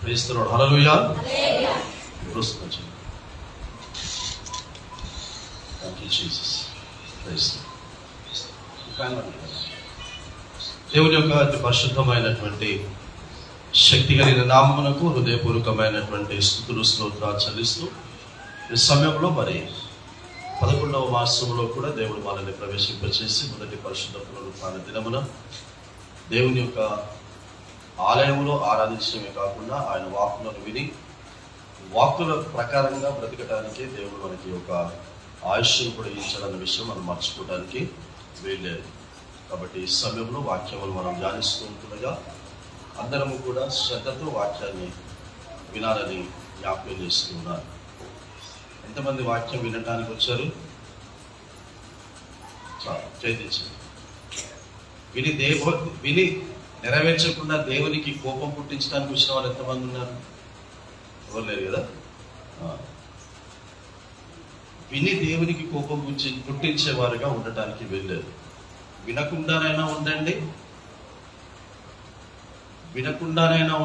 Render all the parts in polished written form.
క్రైస్తవుడు హల్లెలూయా. దేవుని యొక్క అతి పరిశుద్ధమైనటువంటి శక్తి కలిగిన నామమునకు హృదయపూర్వకమైనటువంటి స్తుతులు స్తోత్రాలు చెల్లిస్తూ ఈ సమయంలో మరి 11వ మాసంలో కూడా దేవుడు మనల్ని ప్రవేశింపచేసి మొదటి పరిశుద్ధ పునరుత్థాన దినమున దేవుని యొక్క ఆలయంలో ఆరాధించడమే కాకుండా ఆయన వాక్కులను విని వాక్కుల ప్రకారంగా బ్రతకడానికి దేవుడు మనకి ఒక ఆయుష్ను కూడా ఇచ్చాడన్న విషయం మనం మర్చిపోవడానికి వీల్లేదు. కాబట్టి ఈ సమయంలో వాక్యములు మనం ధ్యానిస్తూ ఉంటుండగా అందరము కూడా శ్రద్ధతో వాక్యాన్ని వినాలని జ్ఞాపకం చేస్తూ ఉన్నారు. ఎంతమంది వాక్యం వినటానికి వచ్చారు? చేయించండి. విని నెరవేర్చకుండా దేవునికి కోపం పుట్టించడానికి వచ్చిన వాళ్ళు ఎంతమంది ఉన్నారు? ఎవరు లేరు కదా. విని దేవునికి కోపం పుట్టించేవారుగా ఉండటానికి వెళ్ళలేదు. వినకుండానైనా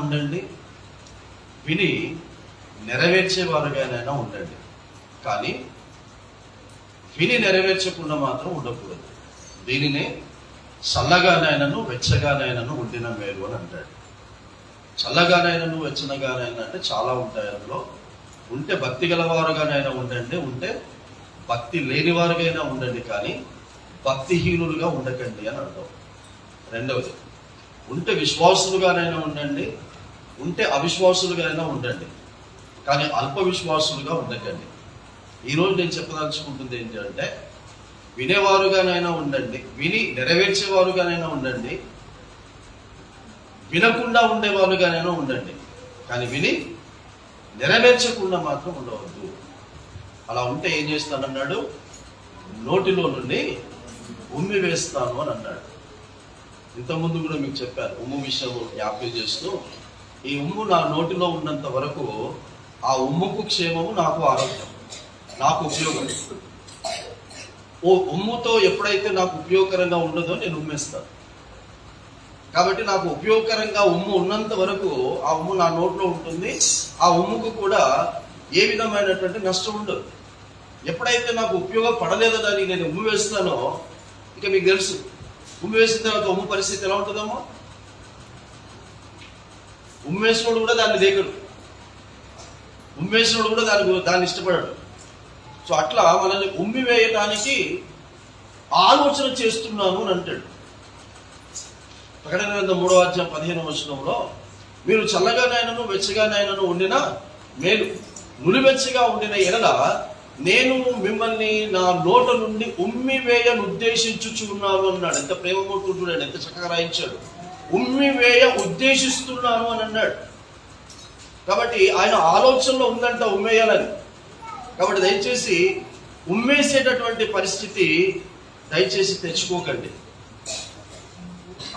ఉండండి, విని నెరవేర్చేవారుగానైనా ఉండండి. కానీ విని నెరవేర్చకుండా మాత్రం ఉండకూడదు. దీనినే చల్లగానైనను వెచ్చగానైనను ఉండిన మేలు అని అంటాడు. చల్లగానైనను వెచ్చనగానైనా అంటే చాలా ఉంటాయి. అందులో ఉంటే భక్తి గలవారుగానైనా ఉండండి, ఉంటే భక్తి లేనివారుగైనా ఉండండి, కానీ భక్తిహీనులుగా ఉండకండి అని అర్థం. రెండవది, ఉంటే విశ్వాసులుగానైనా ఉండండి, ఉంటే అవిశ్వాసులుగానైనా ఉండండి, కానీ అల్ప విశ్వాసులుగా ఉండకండి. ఈరోజు నేను చెప్పదలుచుకుంటుంది ఏంటి అంటే, వినేవారుగానైనా ఉండండి, విని నెరవేర్చేవారుగానైనా ఉండండి, వినకుండా ఉండేవారుగానైనా ఉండండి, కానీ విని నెరవేర్చకుండా మాత్రం ఉండవద్దు. అలా ఉంటే ఏం చేస్తానన్నాడు? నోటిలో నుండి ఉమ్మి వేస్తాను అని అన్నాడు. ఇంతకుముందు కూడా మీకు చెప్పాను ఉమ్ము విషయం జ్ఞాపకం చేస్తూ, ఈ ఉమ్ము నా నోటిలో ఉన్నంత వరకు ఆ ఉమ్ముకు క్షేమము, నాకు ఆరోగ్యం, నాకు ఉపయోగం. ఓ ఉమ్ముతో ఎప్పుడైతే నాకు ఉపయోగకరంగా ఉండదో నేను ఉమ్మేస్తాను. కాబట్టి నాకు ఉపయోగకరంగా ఉమ్ము ఉన్నంత వరకు ఆ ఉమ్ము నా నోట్లో ఉంటుంది. ఆ ఉమ్ముకు కూడా ఏ విధమైనటువంటి నష్టం ఉండదు. ఎప్పుడైతే నాకు ఉపయోగపడలేదో దాన్ని నేను ఉమ్ము వేస్తానో, ఇక మీకు తెలుసు ఉమ్ము వేసిన తర్వాత ఉమ్ము పరిస్థితి ఎలా ఉంటుందమ్మో. ఉమ్మేసినోడు కూడా దాన్ని దేగడు, ఉమ్మేసినోడు కూడా దాన్ని ఇష్టపడాడు. సో అట్లా మనల్ని ఉమ్మి వేయటానికి ఆలోచన చేస్తున్నాను అని అంటాడు. ప్రకటన గ్రంథం 3వ అధ్యాయం 15వ వచనంలో, మీరు చల్లగానైనను వెచ్చగానైనను ఉండిన మేలు, నులివెచ్చగా ఉండిన ఎడల నేను మిమ్మల్ని నా నోట నుండి ఉమ్మి వేయను ఉద్దేశించుచున్నాను అన్నాడు. ఎంత ప్రేమమూర్తుడు, ఎంత చక్కగా రాయించాడు. ఉమ్మి వేయ ఉద్దేశిస్తున్నాను అని అన్నాడు. కాబట్టి ఆయన ఆలోచనలో ఉందంట ఉమ్మేయాలని. కాబట్టి దయచేసి ఉమ్మేసేటటువంటి పరిస్థితి దయచేసి తెచ్చుకోకండి.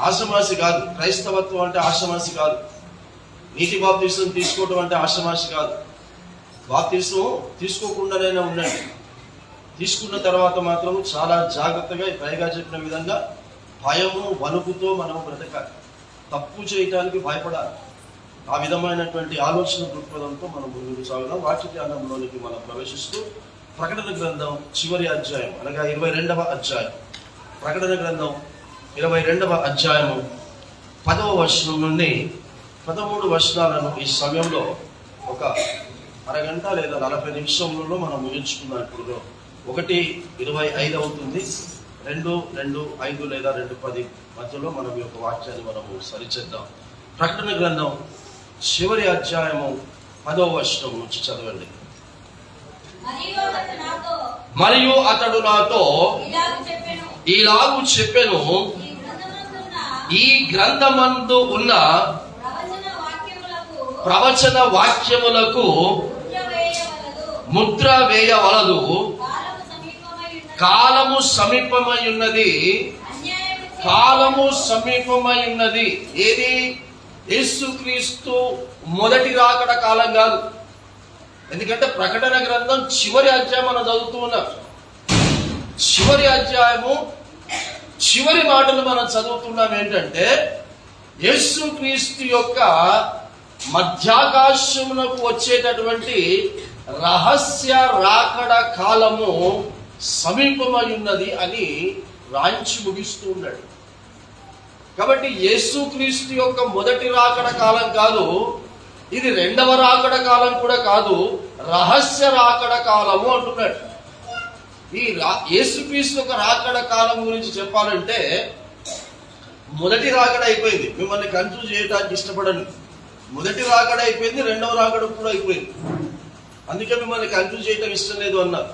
ఆషమాసి కాదు. క్రైస్తవత్వం అంటే ఆషమాసి కాదు. నీటి బాప్తిసం తీసుకోవటం అంటే ఆషమాసి కాదు. బాప్తిసం తీసుకోకుండానైనా ఉండండి. తీసుకున్న తర్వాత మాత్రం చాలా జాగ్రత్తగా పైగా చెప్పిన విధంగా భయము వణుకుతో మనం బ్రతకాలి. తప్పు చేయటానికి భయపడాలి. ఆ విధమైనటువంటి ఆలోచన దృక్పథంతో మనం ముందుకు సాగుదాం. వాక్య ధ్యానంలోనికి మనం ప్రవేశిస్తూ ప్రకటన గ్రంథం చివరి అధ్యాయం అనగా 22వ అధ్యాయం, ప్రకటన గ్రంథం 22వ అధ్యాయము 10వ వచనం నుండి 13 వచనాలను ఈ సమయంలో ఒక అరగంట లేదా 40 నిమిషంలో మనం ముగించుకున్నాం. ఇప్పుడు 1:25 అవుతుంది. 2:5 లేదా 2:10 మధ్యలో మనం ఈ యొక్క వాక్యాన్ని మనము సరిచేద్దాం. ప్రకటన గ్రంథం చివరి అధ్యాయము 10వ వచనం నుంచి చదవండి. మరియు అతడు నాతో ఇలాగు చెప్పెను, ఈ గ్రంథమందు ఉన్న ప్రవచన వాక్యములకు ముద్ర వేయవలదు, కాలము సమీపమై ఉన్నది, కాలము సమీపమై ఉన్నది. ఏది? యేసుక్రీస్తు మొదటి రాకడ కాలం కాదు. ఎందుకంటే ప్రకటన గ్రంథం చివరి అధ్యాయం మనం చదువుతూ ఉన్నాం. చివరి అధ్యాయము చివరి మాటలు మనం చదువుతున్నాం. ఏంటంటే యేసుక్రీస్తు యొక్క మధ్యాకాశమునకు వచ్చేటటువంటి రహస్య రాకడ కాలము సమీపమై ఉన్నది అని రాయించి ముగిస్తూ ఉన్నాడు. కాబట్టి యేసుక్రీస్తు యొక్క మొదటి రాకడ కాలం కాదు, ఇది రెండవ రాకడ కాలం కూడా కాదు, రహస్య రాకడ కాలము అంటున్నాడు. ఈ యేసుక్రీస్తు యొక్క రాకడ కాలం గురించి చెప్పాలంటే మొదటి రాకడ అయిపోయింది. మిమ్మల్ని కన్ఫ్యూజ్ చేయడానికి ఇష్టపడను. మొదటి రాకడ అయిపోయింది, రెండవ రాకడ కూడా అయిపోయింది. అందుకే మిమ్మల్ని కన్ఫ్యూజ్ చేయడం ఇష్టం లేదు అన్నారు.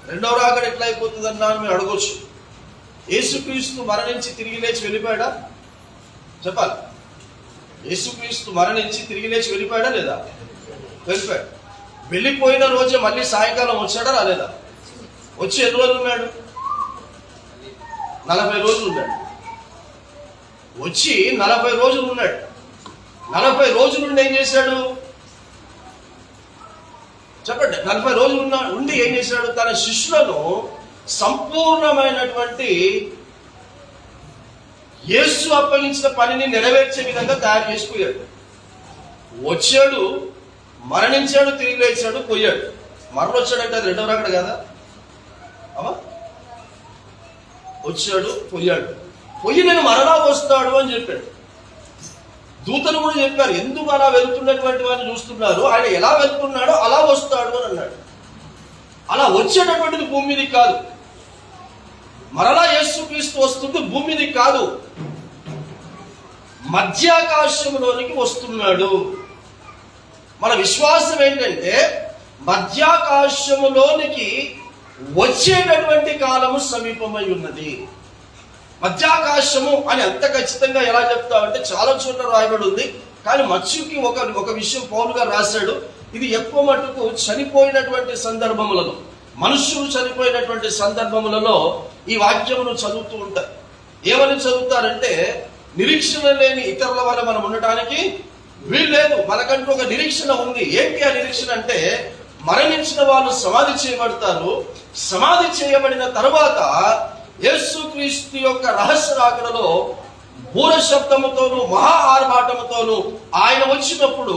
రెండవ రాకడ ఎట్లా అయిపోతుంది అన్నా అని మీరు అడగొచ్చు. యేసుక్రీస్తు మరణించి తిరిగి లేచి వెళ్ళిపోయాడా? చెప్పాలి. యేసుక్రీస్తు మరణించి తిరిగి లేచి వెళ్ళిపోయాడా లేదా? వెళ్ళిపోయాడు. వెళ్ళిపోయిన రోజే మళ్ళీ సాయంకాలం వచ్చాడా రాలేదా? వచ్చి ఎన్ని రోజులు ఉన్నాడు? 40 రోజులు ఉన్నాడు. వచ్చి 40 రోజులు ఉన్నాడు. 40 రోజులు ఉండి ఏం చేశాడు చెప్పండి? 40 రోజులు ఉండి ఏం చేశాడు? తన శిష్యులను సంపూర్ణమైనటువంటి యేసు అప్పగించిన పనిని నెరవేర్చే విధంగా తయారు చేసిపోయాడు. వచ్చాడు, మరణించాడు, తిరిగి లేచాడు, పోయాడు. మరణొచ్చాడంటే అది రెండవ రాకడ కదా? అవా వచ్చాడు, పోయాడు. పోయి నేను మరలా వస్తాడు అని చెప్పాడు. దూతలు కూడా చెప్పారు, ఎందుకు అలా వెళ్తున్నటువంటి వారిని చూస్తున్నారు, ఆయన ఎలా వెళ్తున్నాడో అలా వస్తాడు అని అన్నాడు. అలా వచ్చేటటువంటిది భూమి మీదకి కాదు. మరలా యేసుక్రీస్తు వస్తుంది భూమి మీదకి కాదు, మధ్యాకాశంలోనికి వస్తున్నాడు. మన విశ్వాసం ఏంటంటే మధ్యాకాశములోనికి వచ్చేటటువంటి కాలము సమీపమై ఉన్నది. మధ్యాకాశము అని అంత ఖచ్చితంగా ఎలా చెప్తామంటే చాలా చోట్ల రాయబడి ఉంది. కానీ మత్స్యుకి ఒక విషయం పౌలు గారు రాశాడు. ఇది ఎక్కువ మటుకు చనిపోయినటువంటి సందర్భములలో, మనుష్యులు చనిపోయినటువంటి సందర్భములలో ఈ వాక్యమును చదువుతూ ఉంటారు. ఏమని చదువుతారంటే, నిరీక్షణ లేని ఇతరుల వల్ల మనం ఉండటానికి వీల్లేదు, మనకంటూ ఒక నిరీక్షణ ఉంది. ఏంటి ఆ నిరీక్షణ అంటే, మరణించిన వాళ్ళు సమాధి చేయబడతారు. సమాధి చేయబడిన తరువాత యేసుక్రీస్తు యొక్క రహస్య రాకడలో బూర శబ్దముతోను మహా ఆర్భాటముతోను ఆయన వచ్చినప్పుడు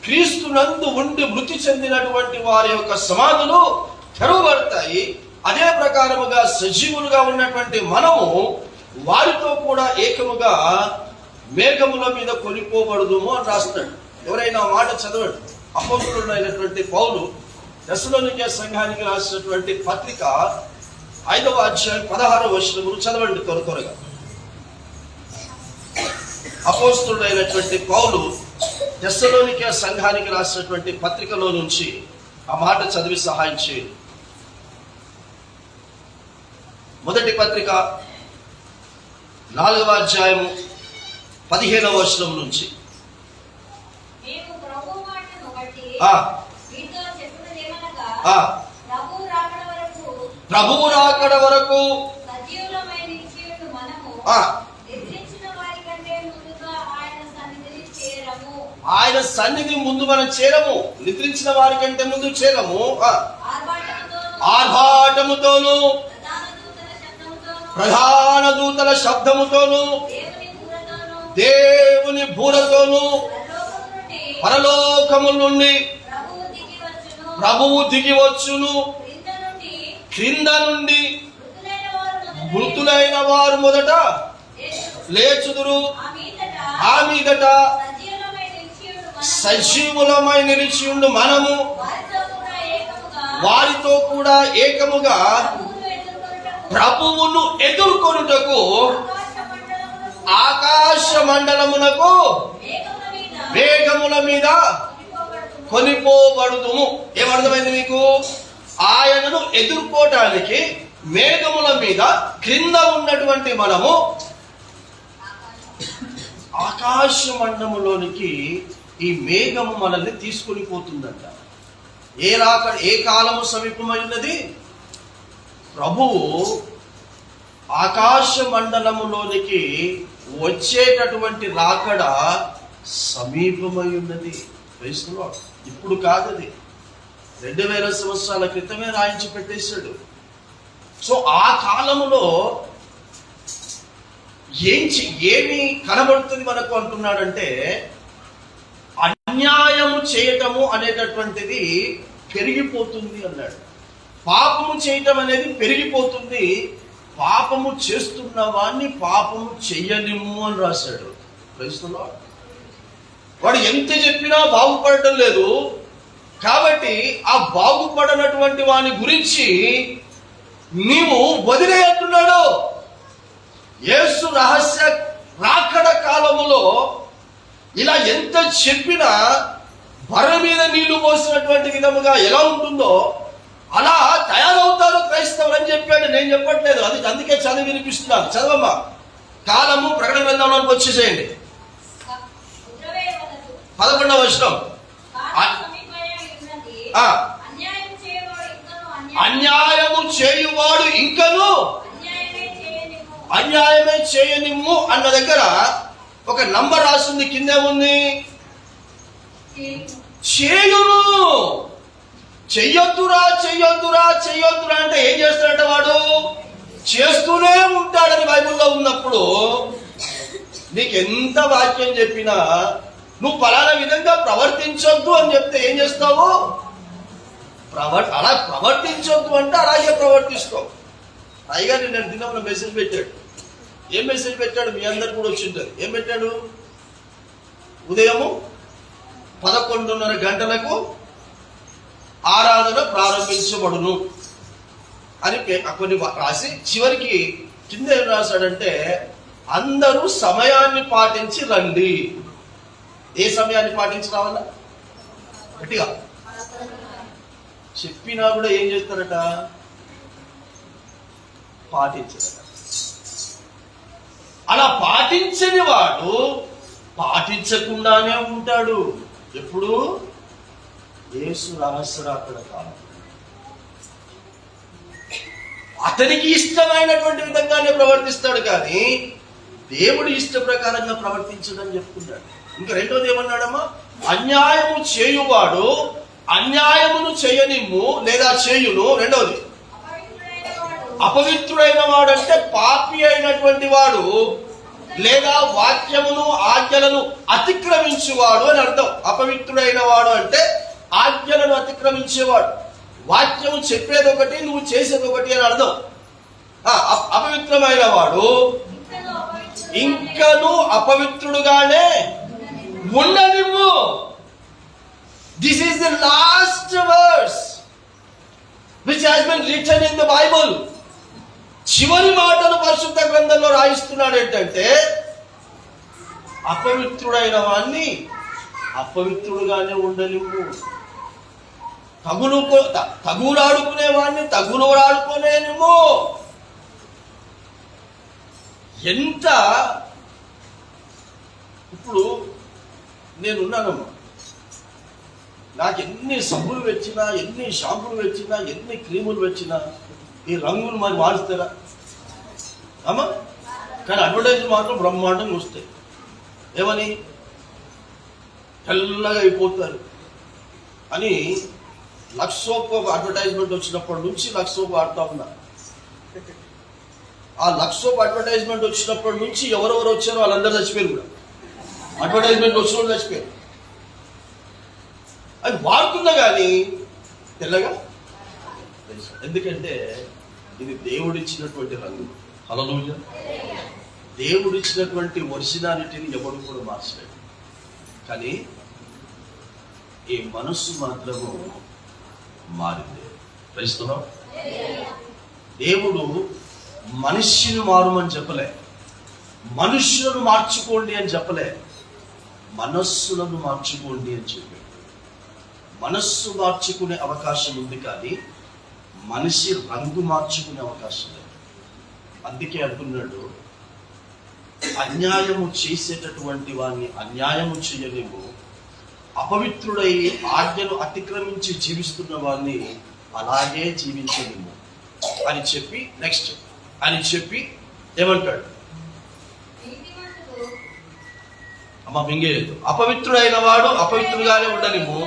క్రీస్తు నందు ఉండి మృతి చెందినటువంటి వారి యొక్క సమాధులు తెరవబడతాయి. అదే ప్రకారముగా సజీవులుగా ఉన్నటువంటి మనము వారితో కూడా ఏకముగా మేఘముల మీద కొనిపోబడుదుము అని రాస్తాడు. ఎవరైనా మాట చదవండి. అపోస్తలుడైనటువంటి పౌలు తెస్సలోనికే సంఘానికి రాసినటువంటి పత్రిక 5వ అధ్యాయం 16వ వచనమును చదవండి త్వరగా. అపోస్తలుడైనటువంటి పౌలు తెస్సలోనికే సంఘానికి రాసినటువంటి పత్రికలో నుంచి ఆ మాట చదివి సహాయం చేయండి. మొదటి పత్రిక 4వ అధ్యాయము 15వ వచనం నుంచి. ప్రభువు రాకడ వరకు ఆయన సన్నిధి ముందు మనం చేరము, నిద్రించిన వారి కంటే ముందు చేరము. ఆర్భాటముతోను ప్రధాన దూతల శబ్దముతోను దేవుని బూరతోను పరలోకము నుండి ప్రభువు దిగి వచ్చును. క్రింద నుండి మృతులైన వారు మొదట లేచుదురు. ఆ మీదట సజీవులమై నిలిచియుండు మనము వారితో కూడా ఏకముగా ప్రభువును ఎదుర్కొనుటకు ఆకాశ మండలమునకు మేఘముల మీద కొనిపోబడుదుము. ఏమర్థమైంది మీకు? ఆయనను ఎదుర్కోవటానికి మేఘముల మీద క్రింద ఉన్నటువంటి మనము ఆకాశ మండలములోనికి ఈ మేఘము మనల్ని తీసుకొని పోతుందంట. ఏ కాలము సమీపమైనది? ప్రభువు ఆకాశ మండలములోనికి వచ్చేటటువంటి రాకడ సమీపమై ఉన్నది. ఇప్పుడు కాదది, 2000 సంవత్సరాల క్రితమే రాయించి పెట్టేశాడు. సో ఆ కాలములో ఏమి కనబడుతుంది మనకు అంటున్నాడంటే, అన్యాయము చేయటము అనేటటువంటిది పెరిగిపోతుంది అన్నాడు. పాపము చేయటం అనేది పెరిగిపోతుంది, పాపము చేస్తున్న వాడిని పాపము చెయ్యనిమ్ము అని రాశాడు. ప్రశ్నలో వాడు ఎంత చెప్పినా బాగుపడటం లేదు. కాబట్టి ఆ బాగుపడనటువంటి వాని గురించి నీవు వదిలే అంటున్నాడు. యేసు రహస్య రాకడ కాలములో ఇలా ఎంత చెప్పినా బర్రె మీద నీళ్లు పోసినటువంటి విధముగా ఎలా ఉంటుందో అలా తయారవుతారు క్రైస్తవులు అని చెప్పాడు. నేను చెప్పట్లేదు, అది అందుకే చదివి వినిపిస్తున్నాను. చదవమ్మా. కాలము ప్రకటన గ్రంథంలోకి వచ్చేసేయండి. 11వ వచనం. అన్యాయము చేయువాడు ఇంకను అన్యాయమే చేయనిమ్ము అన్న దగ్గర ఒక నంబర్ రాసింది. కిందేముంది? చేయును. చెయ్యొద్దురా చెయ్యొద్దురా చెయ్యొద్దురా అంటే ఏం చేస్తాడంటే వాడు చేస్తూనే ఉంటాడని బైబిల్లో ఉన్నప్పుడు నీకెంత వాక్యం చెప్పినా నువ్వు పలానా విధంగా ప్రవర్తించొద్దు అని చెప్తే ఏం చేస్తావు? అలా ప్రవర్తించొద్దు అంటే అలాగే ప్రవర్తిస్తావు. అయ్యగారు నేను దినంలో మెసేజ్ పెట్టాడు. ఏం మెసేజ్ పెట్టాడు? మీ అందరు కూడా వచ్చి ఉంటుంది. ఏం పెట్టాడు? ఉదయము 11:30 గంటలకు ఆరాధన ప్రారంభించబడును అని కొన్ని రాసి చివరికి కింద ఏం రాశాడంటే అందరూ సమయాన్ని పాటించి రండి. ఏ సమయాన్ని పాటించి రావాలా? గట్టిగా చెప్పినా కూడా ఏం చేస్తారట? పాటించారట. అలా పాటించని వాడు పాటించకుండానే ఉంటాడు. ఎప్పుడు? యేసు రహస్య రాకడ కాలం. అతనికి ఇష్టమైనటువంటి విధంగానే ప్రవర్తిస్తాడు, కానీ దేవుడి ఇష్ట ప్రకారంగా ప్రవర్తించడని చెప్తున్నాడు. ఇంకా రెండోది ఏమన్నాడమ్మా? అన్యాయము చేయువాడు అన్యాయమును చేయనిమ్ము లేదా చేయును. రెండోది అపవిత్రుడైన వాడు అంటే పాపి అయినటువంటి వాడు లేదా వాక్యమును ఆజ్ఞలను అతిక్రమించువాడు అని అర్థం. అపవిత్రుడైన వాడు అంటే ఆజ్ఞలను అతిక్రమించేవాడు. వాక్యము చెప్పేది ఒకటి, నువ్వు చేసేది ఒకటి అని అర్థం. అపవిత్రమైన వాడు ఇంకను అపవిత్రుడుగానే ఉండనివ్వు. This is the last verse which has been written in the Bible. చివరి మాటను పరిశుద్ధ గ్రంథంలో రాయిస్తున్నాడు. ఏంటంటే అపవిత్రుడైన వాణ్ణి అపవిత్రుడుగానే ఉండనివ్వు. తగులాడుకునే వాడిని తగులాడుకునేనివ్వు. ఎంత ఇప్పుడు నేనున్నానమ్మా, నాకు ఎన్ని సబ్బులు వచ్చినా, ఎన్ని షాంపులు వచ్చినా, ఎన్ని క్రీములు వచ్చినా ఈ రంగులు మరి మారుస్తారా అమ్మా? కానీ అడ్వర్టైజ్ మాత్రం బ్రహ్మాండంగా వస్తాయి. ఏమని? తెల్లగా అయిపోతారు అని. లక్స్ సోప్ అడ్వర్టైజ్మెంట్ వచ్చినప్పటి నుంచి లక్స్ సోప్ వాడుతూ ఉన్నా. ఆ లక్స్ సోప్ అడ్వర్టైజ్మెంట్ వచ్చినప్పటి నుంచి ఎవరెవరు వచ్చారో వాళ్ళందరూ చచ్చిపోయారు కూడా. అడ్వర్టైజ్మెంట్ వచ్చిన వాళ్ళు చచ్చిపోయారు. అది వాడుతున్నా కానీ తెల్లగా. ఎందుకంటే ఇది దేవుడిచ్చినటువంటి రంగు. హల్లెలూయా. దేవుడిచ్చినటువంటి ఒరిజినాలిటీని ఎవడు కూడా మార్చలేడు. కానీ ఈ మనస్సు మాత్రము మారింది. ప్రశ్న దేవుడు మనిషిని మారుమని చెప్పలే, మనుష్యులను మార్చుకోండి అని చెప్పలే, మనస్సులను మార్చుకోండి అని చెప్పాడు. మనస్సు మార్చుకునే అవకాశం ఉంది, కానీ మనిషి రంగు మార్చుకునే అవకాశం లేదు. అందుకే అంటున్నాడు, అన్యాయము చేసేటటువంటి వాడిని అన్యాయము చేయలేము, అపవిత్రుడై ఆజ్ఞను అతిక్రమించి జీవిస్తున్న వాడిని అలాగే జీవించలేము అని చెప్పి నెక్స్ట్ అని చెప్పి ఏమంటాడు? అమ్మ మింగేయదు. అపవిత్రుడైన వాడు అపవిత్రుడుగానే ఉండనిము,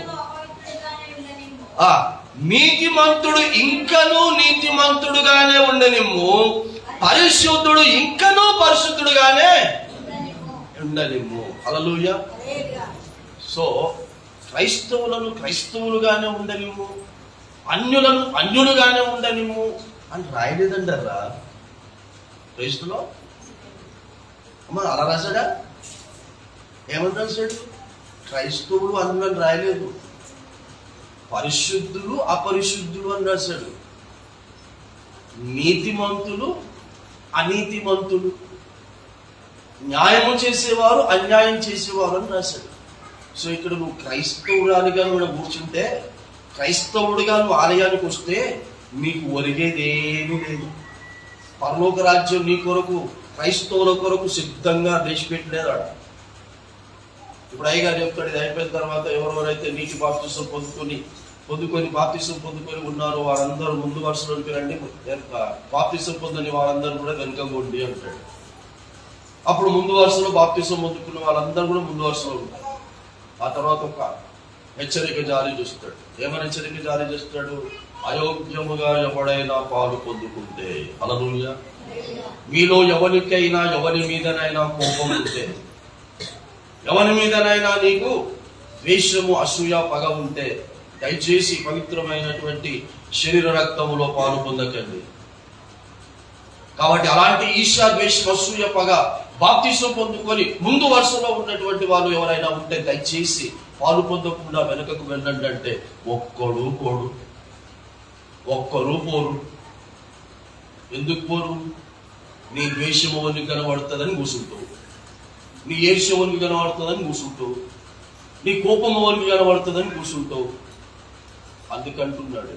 నీతిమంతుడు ఇంకనూ నీతిమంతుడుగానే ఉండనిమ్ము, పరిశుద్ధుడు ఇంకనూ పరిశుద్ధుడుగానే ఉండనిమ్ము. హల్లెలూయా. సో క్రైస్తవులను క్రైస్తవులుగానే ఉండనిమ్ము, అన్యులను అన్యులుగానే ఉండనిమ్ము అని రాయలేదంటారా క్రైస్తులో? అమ్మ అలా రాశాడా? ఏమని రాశాడు? క్రైస్తవులు అన్యులని రాయలేదు, పరిశుద్ధులు అపరిశుద్ధులు అని రాశాడు. నీతిమంతులు అనీతిమంతులు, న్యాయము చేసేవారు అన్యాయం చేసేవారు అని రాశాడు. సో ఇక్కడ నువ్వు క్రైస్తవురాలిగా నువ్వు కూర్చుంటే, క్రైస్తవుడిగా నువ్వు ఆలయానికి వస్తే నీకు ఒరిగేది ఏమీ లేదు. పరలోక రాజ్యం నీ కొరకు, క్రైస్తవుల కొరకు సిద్ధంగా దేశపెట్టలేదు ఆడ. ఇప్పుడు అయ్యగారు చెప్తాడు, ఇది అయిపోయిన తర్వాత ఎవరెవరైతే నీటి బాప్తిసం పొందుకొని బాప్తిసం పొందుకొని ఉన్నారో వారందరూ ముందు వరుసలోకి రండి, బాప్తిసం పొందని వారందరూ కూడా వెనుకగొండి అంటాడు. అప్పుడు ముందు వరుసలో బాప్తిసం పొందుకున్న వాళ్ళందరూ కూడా ముందు వరుసలో ఉంటారు. ఆ తర్వాత ఒక హెచ్చరిక జారీ చేస్తాడు. ఏమని హెచ్చరిక జారీ చేస్తాడు? అయోగ్యముగా ఎవడైనా పాలు పొందుకుంటే, హల్లెలూయా, మీలో ఎవరికైనా ఎవరి మీదనైనా కోపం ఉంటే, ఎవరి మీదనైనా నీకు ద్వేషము అసూయ పగ ఉంటే, దయచేసి పవిత్రమైనటువంటి శరీర రక్తములో పాలు పొందకండి. కాబట్టి అలాంటి ఈర్ష్య, ద్వేషం, అసూయ పగ బాప్తిసం పొందుకొని ముందు వరుసలో ఉన్నటువంటి వాళ్ళు ఎవరైనా ఉంటే దయచేసి పాలు పొందకుండా వెనుకకు వెళ్ళండి అంటే ఒక్కడు పోరు. ఎందుకు పోరు? నీ ద్వేషము వనికి కనబడుతుందని కూసుంటావు, నీ ఈర్ష్య వనికి కనబడుతుందని కూసుంటావు, నీ కోపము వనికి కనబడుతుందని కూసుంటావు. అందుకంటున్నాడు,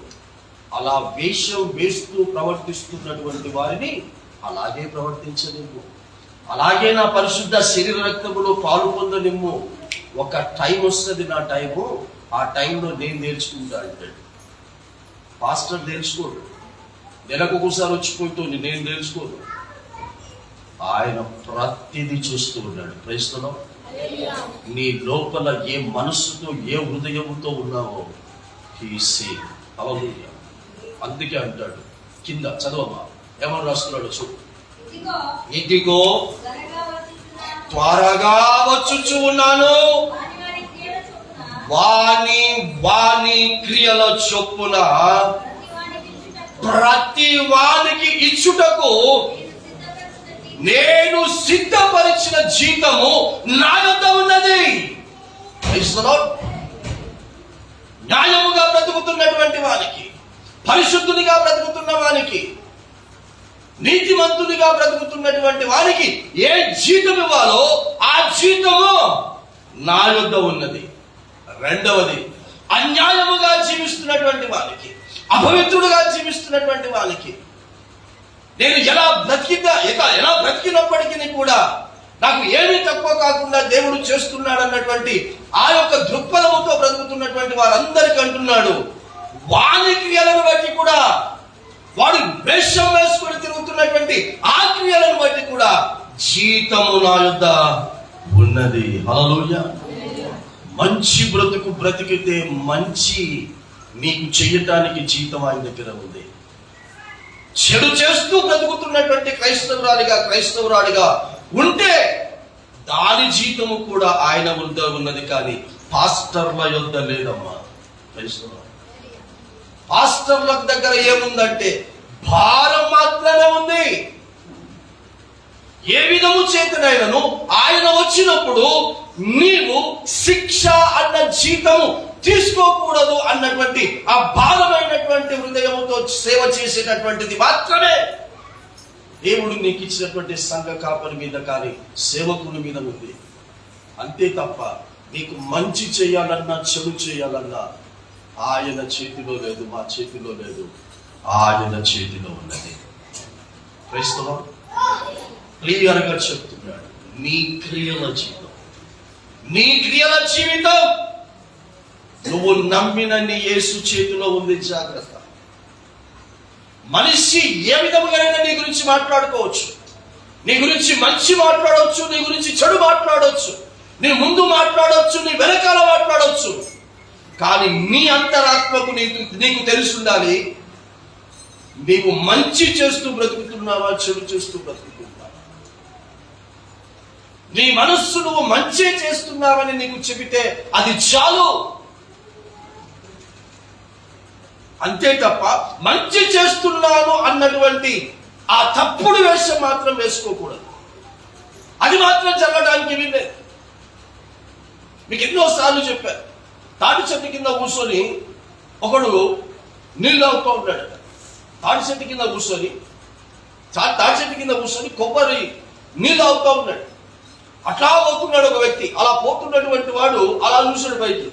అలా వేషం వేస్తూ ప్రవర్తిస్తున్నటువంటి వారిని అలాగే ప్రవర్తించనిమ్ము, అలాగే నా పరిశుద్ధ శరీర రక్తములో పాలు పొందనిమ్ము. ఒక టైం వస్తుంది, నా టైము, ఆ టైంలో నేను నేర్చుకుంటా అంటాడు. పాస్టర్ నేర్చుకోడు, నెలకు ఒకసారి వచ్చిపోతుంది, నేను నేర్చుకోను. ఆయన ప్రతిదీ చూస్తూ ఉన్నాడు. క్రైస్తవం, నీ లోపల ఏ మనస్సుతో ఏ హృదయముతో ఉన్నావో హీ సీ. హల్లెలూయా. అందుకే అంటాడు, కింద చదవమా ఏమని రాస్తున్నాడు చూడు. ఇదిగో త్వరగా వచ్చుచు ఉన్నాను, వాని క్రియల చొప్పున ప్రతి వానికి ఇచ్చుటకు నేను సిద్ధపరిచిన జీతము నా యొద్ద ఉన్నది. న్యాయముగా బ్రతుకుతున్నటువంటి వానికి, పరిశుద్ధునిగా బ్రతుకుతున్న వానికి, నీతిమంతునిగా బ్రతుకుతున్నటువంటి వారికి ఏ జీతం ఇవ్వాలో ఆ జీతము నా యొద్ద ఉన్నది. రెండవది, అన్యాయముగా జీవిస్తున్నటువంటి వారికి, అపవిత్రుడుగా జీవిస్తున్నటువంటి వారికి నేను ఎలా బ్రతికినప్పటికీ కూడా నాకు ఏమీ తక్కువ కాకుండా దేవుడు చేస్తున్నాడు అన్నటువంటి ఆ యొక్క దృక్పథముతో బ్రతుకుతున్నటువంటి వారందరికీ అంటున్నాడు, వాని క్రియలను బట్టి కూడా, వాడు వేషం వేసుకొని తిరుగుతున్నటువంటి ఆ క్రియలను బట్టి కూడా జీతము నా యొద్ద ఉన్నది. హల్లెలూయా. మంచి బ్రతుకు బ్రతికితే మంచి నీకు చెయ్యటానికి జీతం ఆయన దగ్గర ఉంది. చెడు చేస్తూ బ్రతుకుతున్నటువంటి క్రైస్తవురాలిగా ఉంటే దాని జీతము కూడా ఆయన వద్ద ఉన్నది, కానీ పాస్టర్ల యొద్ద లేదమ్మా. పాస్టర్ల దగ్గర ఏముందంటే భారం మాత్రమే ఉంది. ఏ విధము చేతనైనను ఆయన వచ్చినప్పుడు నీవు శిక్ష అన్న జీతము తీసుకోకూడదు అన్నటువంటి ఆ భారమైనటువంటి హృదయముతో సేవ చేసేటటువంటిది మాత్రమే దేవుడు నీకు ఇచ్చినటువంటి సంఘ కాపరి మీద కానీ సేవకుని మీద ఉంది. అంతే తప్ప నీకు మంచి చేయాలన్నా చెడు చేయాలన్నా ఆయన చేతిలో లేదు, మా చేతిలో లేదు, ఆయన చేతిలో ఉన్నది. క్రైస్తవం క్లియర్ గా చెప్తున్నాడు, నీ క్రియల జీవితం నువ్వు నమ్మిన నీ యేసు చేతిలో ఉంది. జాగ్రత్త. మనిషి ఏ విధముగానైనా నీ గురించి మాట్లాడుకోవచ్చు, నీ గురించి మంచి మాట్లాడవచ్చు, నీ గురించి చెడు మాట్లాడవచ్చు, నీ ముందు మాట్లాడవచ్చు, నీ వెనకాల మాట్లాడవచ్చు, కానీ నీ అంతరాత్మకు నీకు తెలుసుండాలి, నీవు మంచి చేస్తూ బ్రతుకుతున్నావా, చెడు చేస్తూ బ్రతుకుతున్నావా. నీ మనస్సు నువ్వు మంచి చేస్తున్నావని నీకు చెబితే అది చాలు. అంతే తప్ప మంచి చేస్తున్నాను అన్నటువంటి ఆ తప్పుడు వేషం మాత్రం వేసుకోకూడదు. అది మాత్రం జరగడానికి వీల్లేదు. మీకు ఎన్నోసార్లు చెప్పారు, తాటి చెట్టు కింద కూర్చొని ఒకడు నీళ్ళు తాగుతూ ఉన్నాడు. తాటి చెట్టు కింద కూర్చొని కొబ్బరి నీళ్ళు తాగుతూ ఉన్నాడు. అట్లా పోతున్నాడు ఒక వ్యక్తి. అలా పోతున్నటువంటి వాడు అలా చూశాడు, బయటికి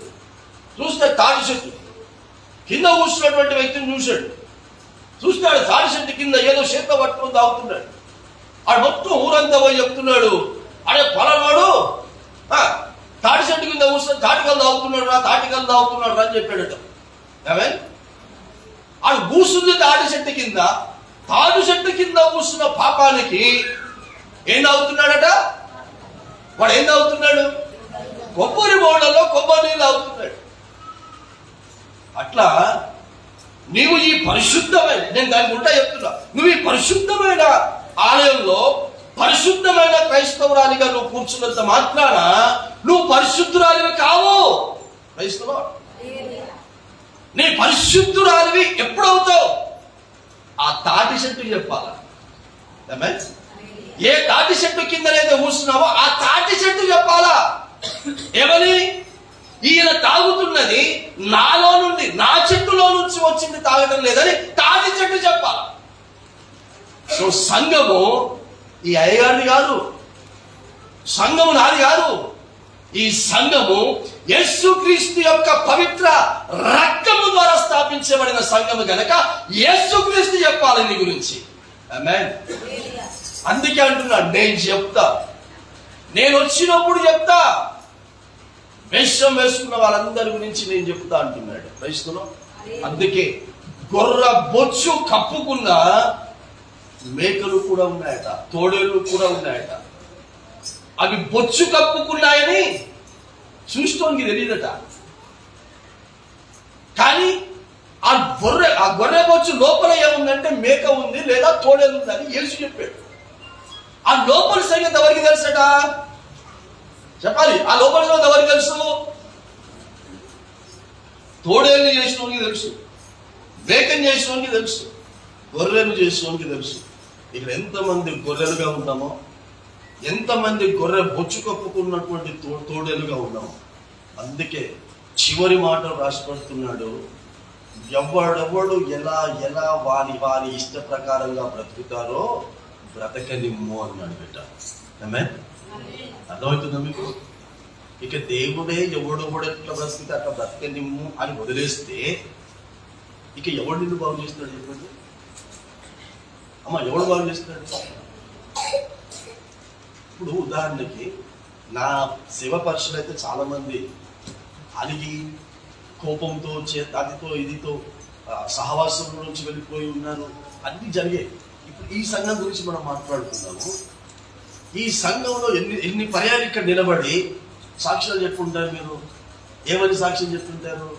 చూస్తే తాటి చెట్టు కింద కూర్చున్నటువంటి వ్యక్తిని చూస్తాడు. తాటి చెట్టు కింద ఏదో చేత పట్టుకొని తాగుతున్నాడు. ఆడు మొత్తం ఊరంతా పోయి చెప్తున్నాడు, అరే పలానాడు తాటి చెట్టు కింద కూర్చొని తాటికలు తాగుతున్నాడు అని చెప్పాడట. ఆడు కూర్చుంది తాటి చెట్టు కింద కూర్చున్న పాపానికి ఏం తాగుతున్నాడట? వాడు ఏం తాగుతున్నాడు? కొబ్బరి బోడలో కొబ్బరి నీళ్ళు తాగుతున్నాడు. అట్లా నీవు ఈ పరిశుద్ధమైన, నేను దాని గుండా చెప్తున్నా, నువ్వు ఈ పరిశుద్ధమైన ఆలయంలో పరిశుద్ధమైన క్రైస్తవురాలిగా నువ్వు కూర్చున్నంత మాత్రాన నువ్వు పరిశుద్ధురాలివి కావు. క్రైస్తవ, నీ పరిశుద్ధురాలివి ఎప్పుడవుతావు? ఆ తాటి చెట్టు చెప్పాలా? ఏ తాటి చెట్టు కిందనైతే కూర్చున్నావో ఆ తాటి చెట్టు చెప్పాలా? ఏమని? ఈయన తాగుతున్నది నాలో నుండి, నా చెట్టులో నుంచి వచ్చింది, తాగడం లేదని తాటి చెట్టు చెప్పాలా? సో సంఘము ఈ అయ్యగారిని కాదు, సంఘము నాది కాదు. ఈ సంఘము యేసుక్రీస్తు యొక్క పవిత్ర రక్తము ద్వారా స్థాపించబడిన సంఘము గనక యేసుక్రీస్తు చెప్పాలి నీ గురించి. ఆమేన్. అందుకే అంటున్నాడు, నేను చెప్తా, నేను వచ్చినప్పుడు చెప్తా, వేషం వేసుకున్న వాళ్ళందరి గురించి నేను చెప్తా అంటున్నాడు. క్రైస్తవులు, అందుకే గొర్రె బొచ్చు కప్పుకున్న మేకలు కూడా ఉన్నాయట, తోడేళ్ళు కూడా ఉన్నాయట. అవి బొచ్చు కప్పుకున్నాయని చూస్తోనికి తెలియదట. కానీ ఆ గొర్రె బొచ్చు లోపల ఏముందంటే మేక ఉంది లేదా తోడేలు ఉంది అని యేసు చెప్పాడు. ఆ లోపల సంగతి ఎవరికి తెలుసట? చెప్పాలి. ఆ లోపల సంగతి ఎవరికి తెలుసు? తోడేళ్ళు చేసినోనికి తెలుసు, మేకం చేసినోనికి తెలుసు, గొర్రెలు చేసినోనికి తెలుసు. ఇక్కడ ఎంతమంది గొర్రెలుగా ఉన్నామో, ఎంతమంది గొర్రె బొచ్చు కప్పుకున్నటువంటి తోడేలుగా ఉన్నాము. అందుకే చివరి మాట రాసిపడుతున్నాడు, ఎవడెవడు ఎలా ఎలా వారి ఇష్ట ప్రకారంగా బ్రతుకుతారో బ్రతకనిమ్ము అన్నాడు బిడ్డ. అర్థమవుతుందా మీకు? ఇక దేవుడే ఎవడెవడు ఎట్లా బ్రతికితే అట్లా బ్రతకనిమ్ము అని వదిలేస్తే ఇక ఎవడు నిన్ను బాగు చేస్తున్నాడు చెప్పండి? అమ్మ, ఎవడు బాగు చేస్తున్నాడు? ఇప్పుడు ఉదాహరణకి నా శివ పరీక్షలు అయితే చాలా మంది అలిగి కోపంతో అదితో ఇదితో సహవాసం నుంచి వెళ్ళిపోయి ఉన్నారు. అన్ని జరిగాయి. ఇప్పుడు ఈ సంఘం గురించి మనం మాట్లాడుతున్నాము. ఈ సంఘంలో ఎన్ని పర్యాలు ఇక్కడ నిలబడి సాక్ష్యాలు చెప్పుంటారు. మీరు ఏమని సాక్ష్యం చెప్తుంటారు?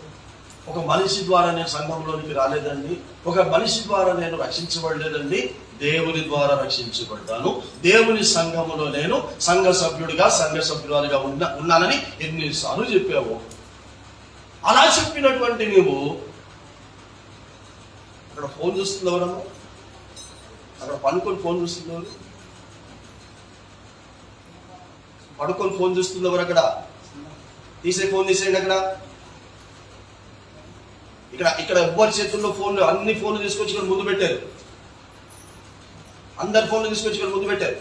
ఒక మనిషి ద్వారా నేను సంఘంలోనికి రాలేదండి, ఒక మనిషి ద్వారా నేను రక్షించబడలేదండి, దేవుని ద్వారా రక్షించబడ్డాను, దేవుని సంఘములో నేను సంఘ సభ్యురాలుగా ఉన్నానని ఎన్నిసార్లు చెప్పావు. అలా చెప్పినటువంటి నీవు అక్కడ ఫోన్ చూస్తుంది ఎవరన్నా? అక్కడ పడుకొని ఫోన్ చూస్తుంది ఎవరు? పడుకొని ఫోన్ చూస్తుంది ఎవరు? అక్కడ ఫోన్ తీసేయండి. అక్కడ ఇక్కడ ఎవ్వరి చేతుల్లో ఫోన్లు, అన్ని ఫోన్లు తీసుకొచ్చి ఇక్కడ ముందు పెట్టారు. అందరి ఫోన్లు తీసుకొచ్చి ఇక్కడ ముందు పెట్టారు.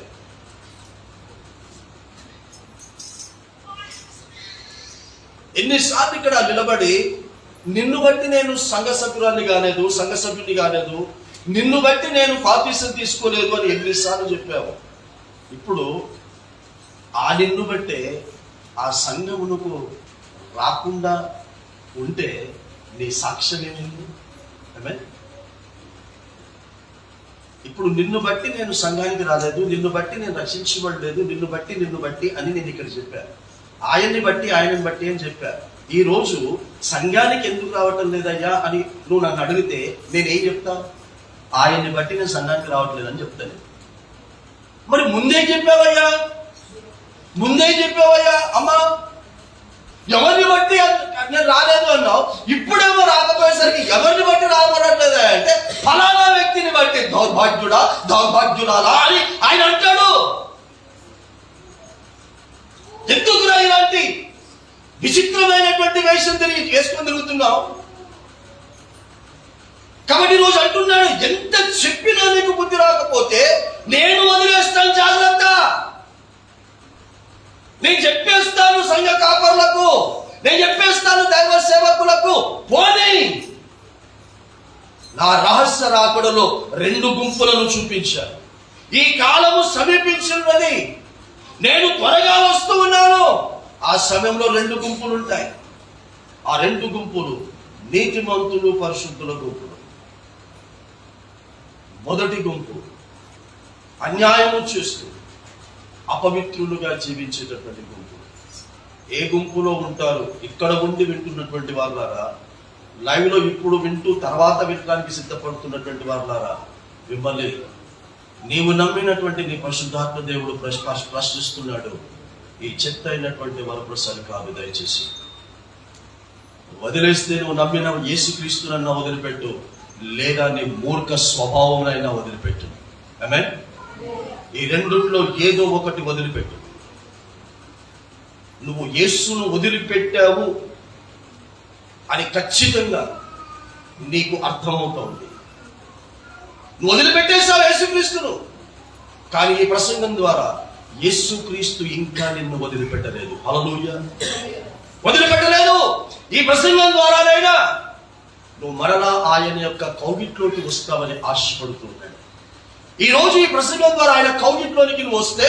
ఎన్నిసార్లు ఇక్కడ నిలబడి నిన్ను బట్టి నేను సంఘ సభ్యురాన్ని కాలేదు, సంఘ సభ్యుని కాలేదు, నిన్ను బట్టి నేను బాప్తిసం తీసుకోలేదు అని ఎన్నిసార్లు చెప్పావు. ఇప్పుడు ఆ నిన్ను బట్టే ఆ సంఘమునకు రాకుండా ఉంటే నీ సాక్ష్యం ఏమైంది? ఇప్పుడు నిన్ను బట్టి నేను సంఘానికి రాలేదు, నిన్ను బట్టి నేను రక్షించబడలేదు, నిన్ను బట్టి అని నేను ఇక్కడ చెప్పాను. ఆయన్ని బట్టి అని చెప్పాను. ఈ రోజు సంఘానికి ఎందుకు రావటం లేదయ్యా అని నువ్వు నన్ను అడిగితే నేనేం చెప్తా? ఆయన్ని బట్టి నేను సంఘానికి రావట్లేదని చెప్తాను. మరి ముందే చెప్పావయ్యా అమ్మా, ఎవరిని బట్టి నేను రాలేదు అన్నావు, ఇప్పుడేమో రాకపోయేసరికి ఎవరిని బట్టి రాబడట్లేదా అంటే ఫలానా వ్యక్తిని బట్టి. దౌర్భాగ్యుడా దౌర్భాగ్యురాలా అని ఆయన అంటాడు. ఎందుకురా ఇలాంటి విచిత్రమైనటువంటి వేషం వేసుకొని తిరుగుతున్నావు? కాబట్టి రోజు అంటున్నాడు, ఎంత చెప్పినా నీకు బుద్ధి రాకపోతే నేను వదిలేస్తాను, జాగ్రత్త. నేను చెప్పేస్తాను సంఘ కాపరులకు, నేను చెప్పేస్తాను దైవ సేవకులకు, పోనీ. నా రహస్య రాకడలో 2 గుంపులను చూపించాను. ఈ కాలము సమీపించినది, నేను త్వరగా వస్తూ ఉన్నాను. ఆ సమయంలో 2 గుంపులు ఉంటాయి. ఆ 2 గుంపులు నీతిమంతులు, పరిశుద్ధుల గుంపులు. మొదటి గుంపు అన్యాయము చేస్తూ అపవిత్రులుగా జీవించేటటువంటి గుంపు. ఏ గుంపులో ఉంటారు? ఇక్కడ ఉండి వింటున్నటువంటి వాళ్ళారా, లైవ్ లో ఇప్పుడు వింటూ తర్వాత వినడానికి సిద్ధపడుతున్నటువంటి వాళ్ళారా, మిమ్మల్ని నీవు నమ్మినటువంటి నీ పరిశుద్ధాత్మ దేవుడు ప్రశ్నిస్తున్నాడు. ఈ చెత్త అయినటువంటి వరప్రసాద్ కాదు, దయచేసి వదిలేస్తే నువ్వు నమ్మిన యేసుక్రీస్తునన్నా వదిలిపెట్టు, లేదా నీ మూర్ఖ స్వభావంనైనా వదిలిపెట్టు. ఆమేన్. ఈ రెండిట్లో ఏదో ఒకటి వదిలిపెట్టు. నువ్వు యేసును వదిలిపెట్టావు అని ఖచ్చితంగా నీకు అర్థమవుతుంది. నువ్వు వదిలిపెట్టేశావు యేసుక్రీస్తును, కానీ ఈ ప్రసంగం ద్వారా యేసుక్రీస్తు ఇంకా నిన్ను వదిలిపెట్టలేదు. హల్లెలూయా. వదిలిపెట్టలేదు. ఈ ప్రసంగం ద్వారానైనా నువ్వు మరలా ఆయన యొక్క కౌగిట్లోకి వస్తావని ఆశపడుతున్నాడు. ఈ రోజు ఈ ప్రసంగం ద్వారా ఆయన కౌగిట్లోనికి నువ్వు వస్తే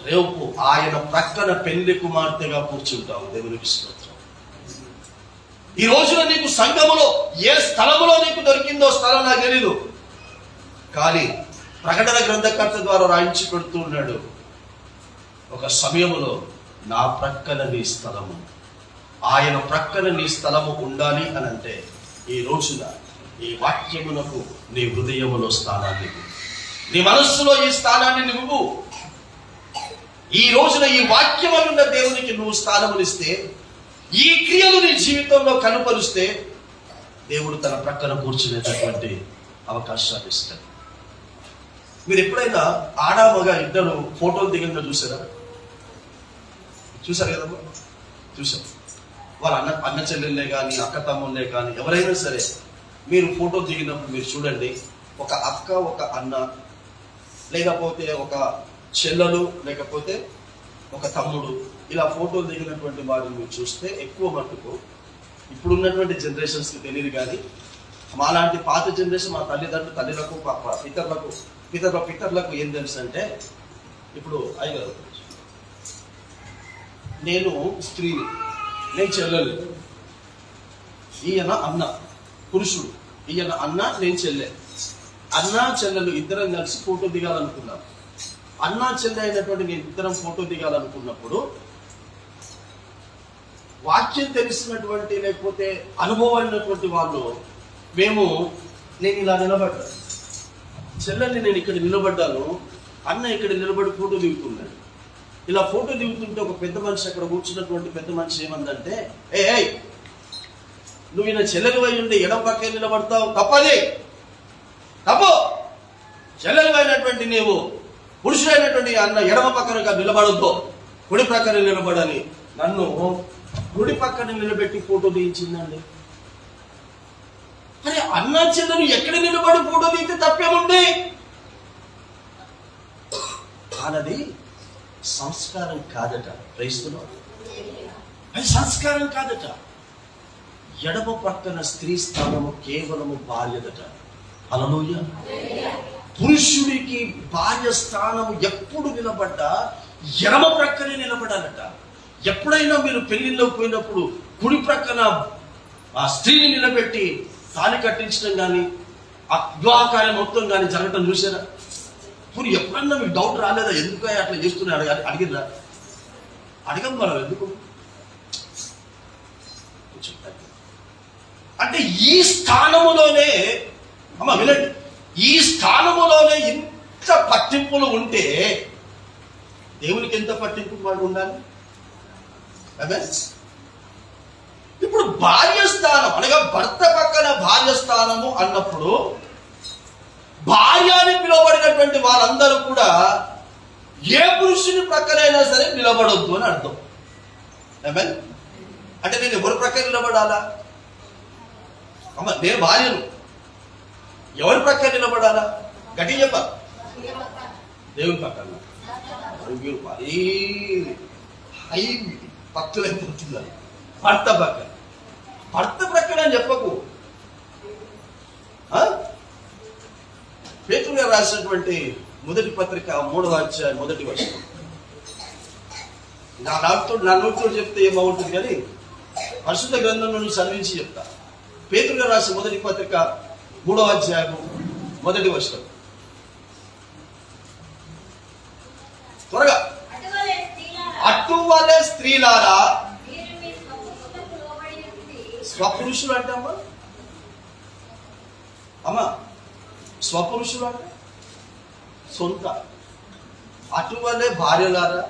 రేపు ఆయన ప్రక్కన పెళ్లి కుమార్తెగా కూర్చుంటావు. దేవునికి స్తోత్రం. ఈ రోజున నీకు సంఘములో ఏ స్థలములో నీకు దొరికిందో స్థలం నాకు తెలీదు, కానీ ప్రకటన గ్రంథకర్త ద్వారా రాయించి పెడుతూ ఉన్నాడు, ఒక సమయములో నా ప్రక్కన నీ స్థలము, ఆయన ప్రక్కన నీ స్థలము ఉండాలి అని అంటే ఈ రోజున ఈ వాక్యమునకు నీ హృదయములో స్థానాన్ని, నీ మనస్సులో ఈ స్థానాన్ని నువ్వు ఈ రోజున ఈ వాక్యమున్న దేవునికి నువ్వు స్థానమునిస్తే, ఈ క్రియలు నీ జీవితంలో కనుపరుస్తే దేవుడు తన ప్రక్కన కూర్చునేటటువంటి అవకాశాలు ఇస్తాడు. మీరు ఎప్పుడైనా ఆడామగ ఇద్దరు ఫోటోలు దిగంగా చూసారా? చూసారు కదమ్మా, చూసారు. వాళ్ళ అన్న చెల్లెళ్ళే కానీ అక్క తమ్ముళ్ళే కానీ ఎవరైనా సరే మీరు ఫోటో దిగినప్పుడు మీరు చూడండి, ఒక అక్క ఒక అన్న, లేకపోతే ఒక చెల్లెలు, లేకపోతే ఒక తమ్ముడు, ఇలా ఫోటోలు దిగినటువంటి వారిని మీరు చూస్తే ఎక్కువ మట్టుకు ఇప్పుడున్నటువంటి జనరేషన్స్కి తెలియదు, కానీ మాలాంటి పాత జనరేషన్, మా తల్లులకు పితరులకు ఏం తెలుసు అంటే, ఇప్పుడు అయ్యగారు నేను స్త్రీని, నేను చెల్లెలు, ఈయన అన్న పురుషుడు, ఈయన అన్న నేను చెల్లె, అన్న చెల్లెలు ఇద్దరం కలిసి ఫోటో దిగాలనుకున్నాం. అన్న చెల్లె అయినటువంటి నేను ఇద్దరం ఫోటో దిగాలనుకున్నప్పుడు వాక్యం తెలిసినటువంటి లేకపోతే అనుభవమైనటువంటి వాళ్ళు నేను ఇలా నిలబడ్డాను, చెల్లెల్ని నేను ఇక్కడ నిలబడ్డాను, అన్న ఇక్కడ నిలబడి ఫోటో దిగుతున్నాడు. ఇలా ఫోటో దిగుతుంటే ఒక పెద్ద మనిషి, అక్కడ కూర్చున్నటువంటి పెద్ద మనిషి ఏమందంటే, ఏ నువ్వు ఈయన చెల్లెలు అయి ఉండి ఎడం పక్కన నిలబడతావు, తప్పది, తప్పు. చెల్లెలు అయినటువంటి నీవు పురుషుడైనటువంటి అన్న ఎడమ పక్కన నిలబడద్దు, కుడి పక్కన నిలబడాలి. నన్ను కుడి పక్కన నిలబెట్టి ఫోటో దించిందండి. అరే అన్న చెల్లెలు ఎక్కడ నిలబడి ఫోటో దిగితే తప్పేముంది? అన్నది సంస్కారం కాదట. క్రైస్తవులు అది సంస్కారం కాదట. ఎడమ పక్కన స్త్రీ స్థానము కేవలము భార్యదట. హల్లెలూయా. పురుషుడికి భార్య స్థానము ఎప్పుడు నిలబడ్డా ఎడమ ప్రక్కనే నిలబడాలట. ఎప్పుడైనా మీరు పెళ్లిళ్ళకి పోయినప్పుడు కుడి ప్రక్కన ఆ స్త్రీని నిలబెట్టి తాళి కట్టించడం కానీ ఆ వివాహ కార్యం మొత్తం కానీ జరగటం చూసారా? ఇప్పుడు ఎప్పుడన్నా మీకు డౌట్ రాలేదా? ఎందుకు అట్లా చేస్తున్నాడు అడిగిరా? అడగం మనం ఎందుకు అంటే ఈ స్థానములోనే అమ్మ వినండి, ఈ స్థానములోనే ఇంత పట్టింపులు ఉంటే దేవునికి ఎంత పట్టింపు వాడు ఉండాలి? ఇప్పుడు భార్య స్థానం అనగా భర్త పక్కన భార్య స్థానము అన్నప్పుడు భార్య అని పిలువబడినటువంటి వాళ్ళందరూ కూడా ఏ పురుషుని ప్రక్కనైనా సరే నిలబడొద్దు అని అర్థం. అంటే నేను ఎవరి ప్రక్కన నిలబడాలా? అమ్మ నేను భార్యను, ఎవరి ప్రక్కన నిలబడాలా? గట్టి చెప్పాలి. దేవుని పక్కన. మీరు మరీ హై భక్తులైపోతున్నారు. భర్త పక్కన, భర్త ప్రక్కన అని చెప్పకు. పేతురు గారు రాసినటువంటి మొదటి పత్రిక 3వ అధ్యాయం 1వ వచనం. నా నోటితో చెప్తే ఏమవుతుంది కానీ పరిశుద్ధ గ్రంథంలో చదివించి చెప్తా. పేతురు గారు రాసిన మొదటి పత్రిక 3వ అధ్యాయం 1వ వచనం. త్వరగా. అటువలే స్త్రీలారా, స్వపురుషులు అంటే అమ్మా స్వపురుషులు అంటే సొంత. అటువలే భార్యలారా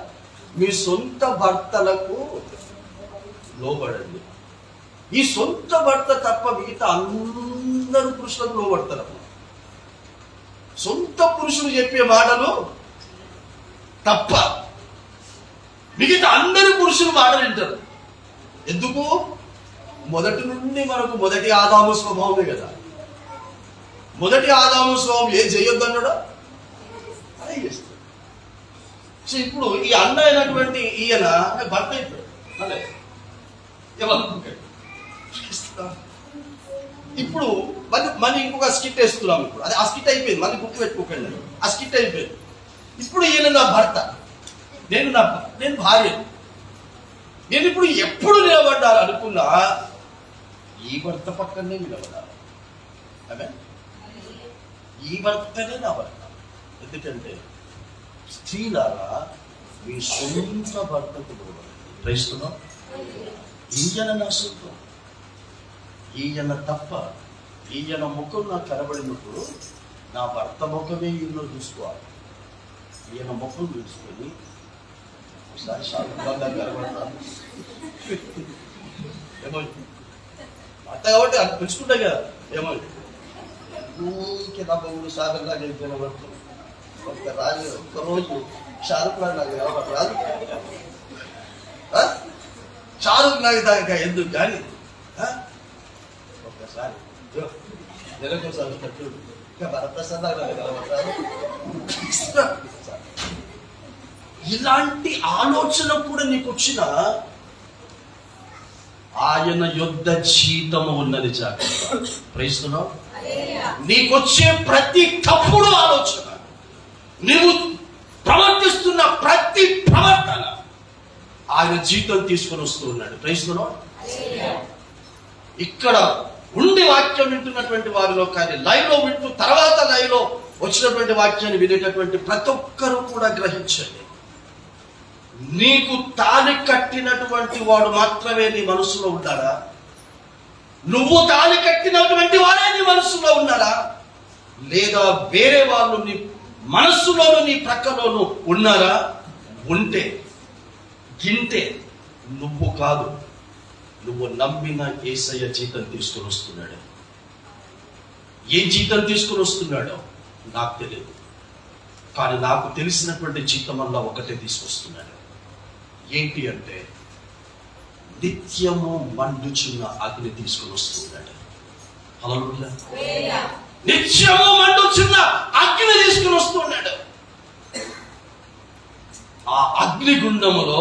మీ సొంత భర్తలకు లోబడండి. ఈ సొంత భర్త తప్ప మిగతా అందరూ పురుషులకు లోబడతారు. సొంత పురుషులు చెప్పే మాటలు తప్ప మిగతా అందరు పురుషులు మాటలు వింటారు. ఎందుకు? మొదటి నుండి మనకు మొదటి ఆదాము స్వభావమే కదా. మొదటి ఆదాము స్వభావం ఏం చేయొద్దు అన్నాడో అదే చేస్తాడు. సో ఇప్పుడు ఈ అన్న అయినటువంటి ఈయన భర్త అయిపోయాడు. అదే ఏమనుకుంటాడు. ఇప్పుడు మళ్ళీ ఇంకొక స్కిట్ వేస్తున్నాం. ఇప్పుడు అదే ఆ స్కిట్ అయిపోయింది. మళ్ళీ గుర్తు పెట్టుకోకండి. ఆ స్కిట్ అయిపోయింది. ఇప్పుడు ఈయన నా భర్త, నేను భార్య. నేను ఇప్పుడు ఎప్పుడు నిలబడ్డాను అనుకున్నా ఈ భర్త పక్కనే నిలబడాలి. అదే ఈ భర్తనే నా భర్త. ఎందుకంటే స్త్రీలారా మీ సొంత భర్తకు ప్రయత్నం. ఈయన నా సొంతం, ఈయన తప్ప ఈయన ముఖం నాకు కనబడినప్పుడు నా భర్త ముఖమే ఈయన చూసుకోవాలి. ఈయన ముఖం చూసుకొని ఒకసారి శాంతంగా కనబడతాను. ఏమో అత్త కాబట్టి అది పిలుచుకుంటా కదా. ఏమో నా బొమ్మలు షారుఖ్ లాగా కనబడుతుంది. ఒక్కరోజు షారుఖ్ లాగా నాకు కనబడరాదు. షారుఖ్ లాగా దాకా ఎందుకు కానీ ఒక్కసారి నెలకోసారి కట్టు ఇంకా భరప్రసాద్ లాగా కనబడరాదు. ఇలాంటి ఆలోచన కూడా నీకు వచ్చిన ఆయన యొద్ద జీతము ఉన్నది. జాగ్రత్త. ప్రయత్నం నీకొచ్చే ప్రతి తప్పుడు ఆలోచన, నువ్వు ప్రవర్తిస్తున్న ప్రతి ప్రవర్తన ఆయన జీతం తీసుకొని వస్తూ ఉన్నాడు. ప్రయత్నం ఇక్కడ ఉండి వాక్యం వింటున్నటువంటి వారిలో కానీ లైవ్ లో వింటూ తర్వాత లైవ్ లో వచ్చినటువంటి వాక్యాన్ని వినేటటువంటి ప్రతి ఒక్కరూ కూడా గ్రహించండి. నీకు తాళి కట్టినటువంటి వాడు మాత్రమే నీ మనసులో ఉన్నాడా? నువ్వు తాళి కట్టినటువంటి వాడే నీ మనసులో ఉన్నాడా? లేదా వేరే వాళ్ళు నీ మనస్సులోను నీ ప్రక్కలోను ఉన్నారా? ఉంటే గింటే నువ్వు కాదు, నువ్వు నమ్మిన యేసయ్య జీతం తీసుకుని వస్తున్నాడు. ఏ జీతం తీసుకుని వస్తున్నాడో నాకు తెలియదు, కానీ నాకు తెలిసినటువంటి జీతం వల్ల ఒకటే తీసుకొస్తున్నాడు. ఏంటి అంటే నిత్యము మండుచున్న అగ్ని తీసుకుని వస్తున్నాడు. హల్లెలూయా. నిత్యము మండుచున్న అగ్ని తీసుకుని వస్తున్నాడు. ఆ అగ్నిగుండములో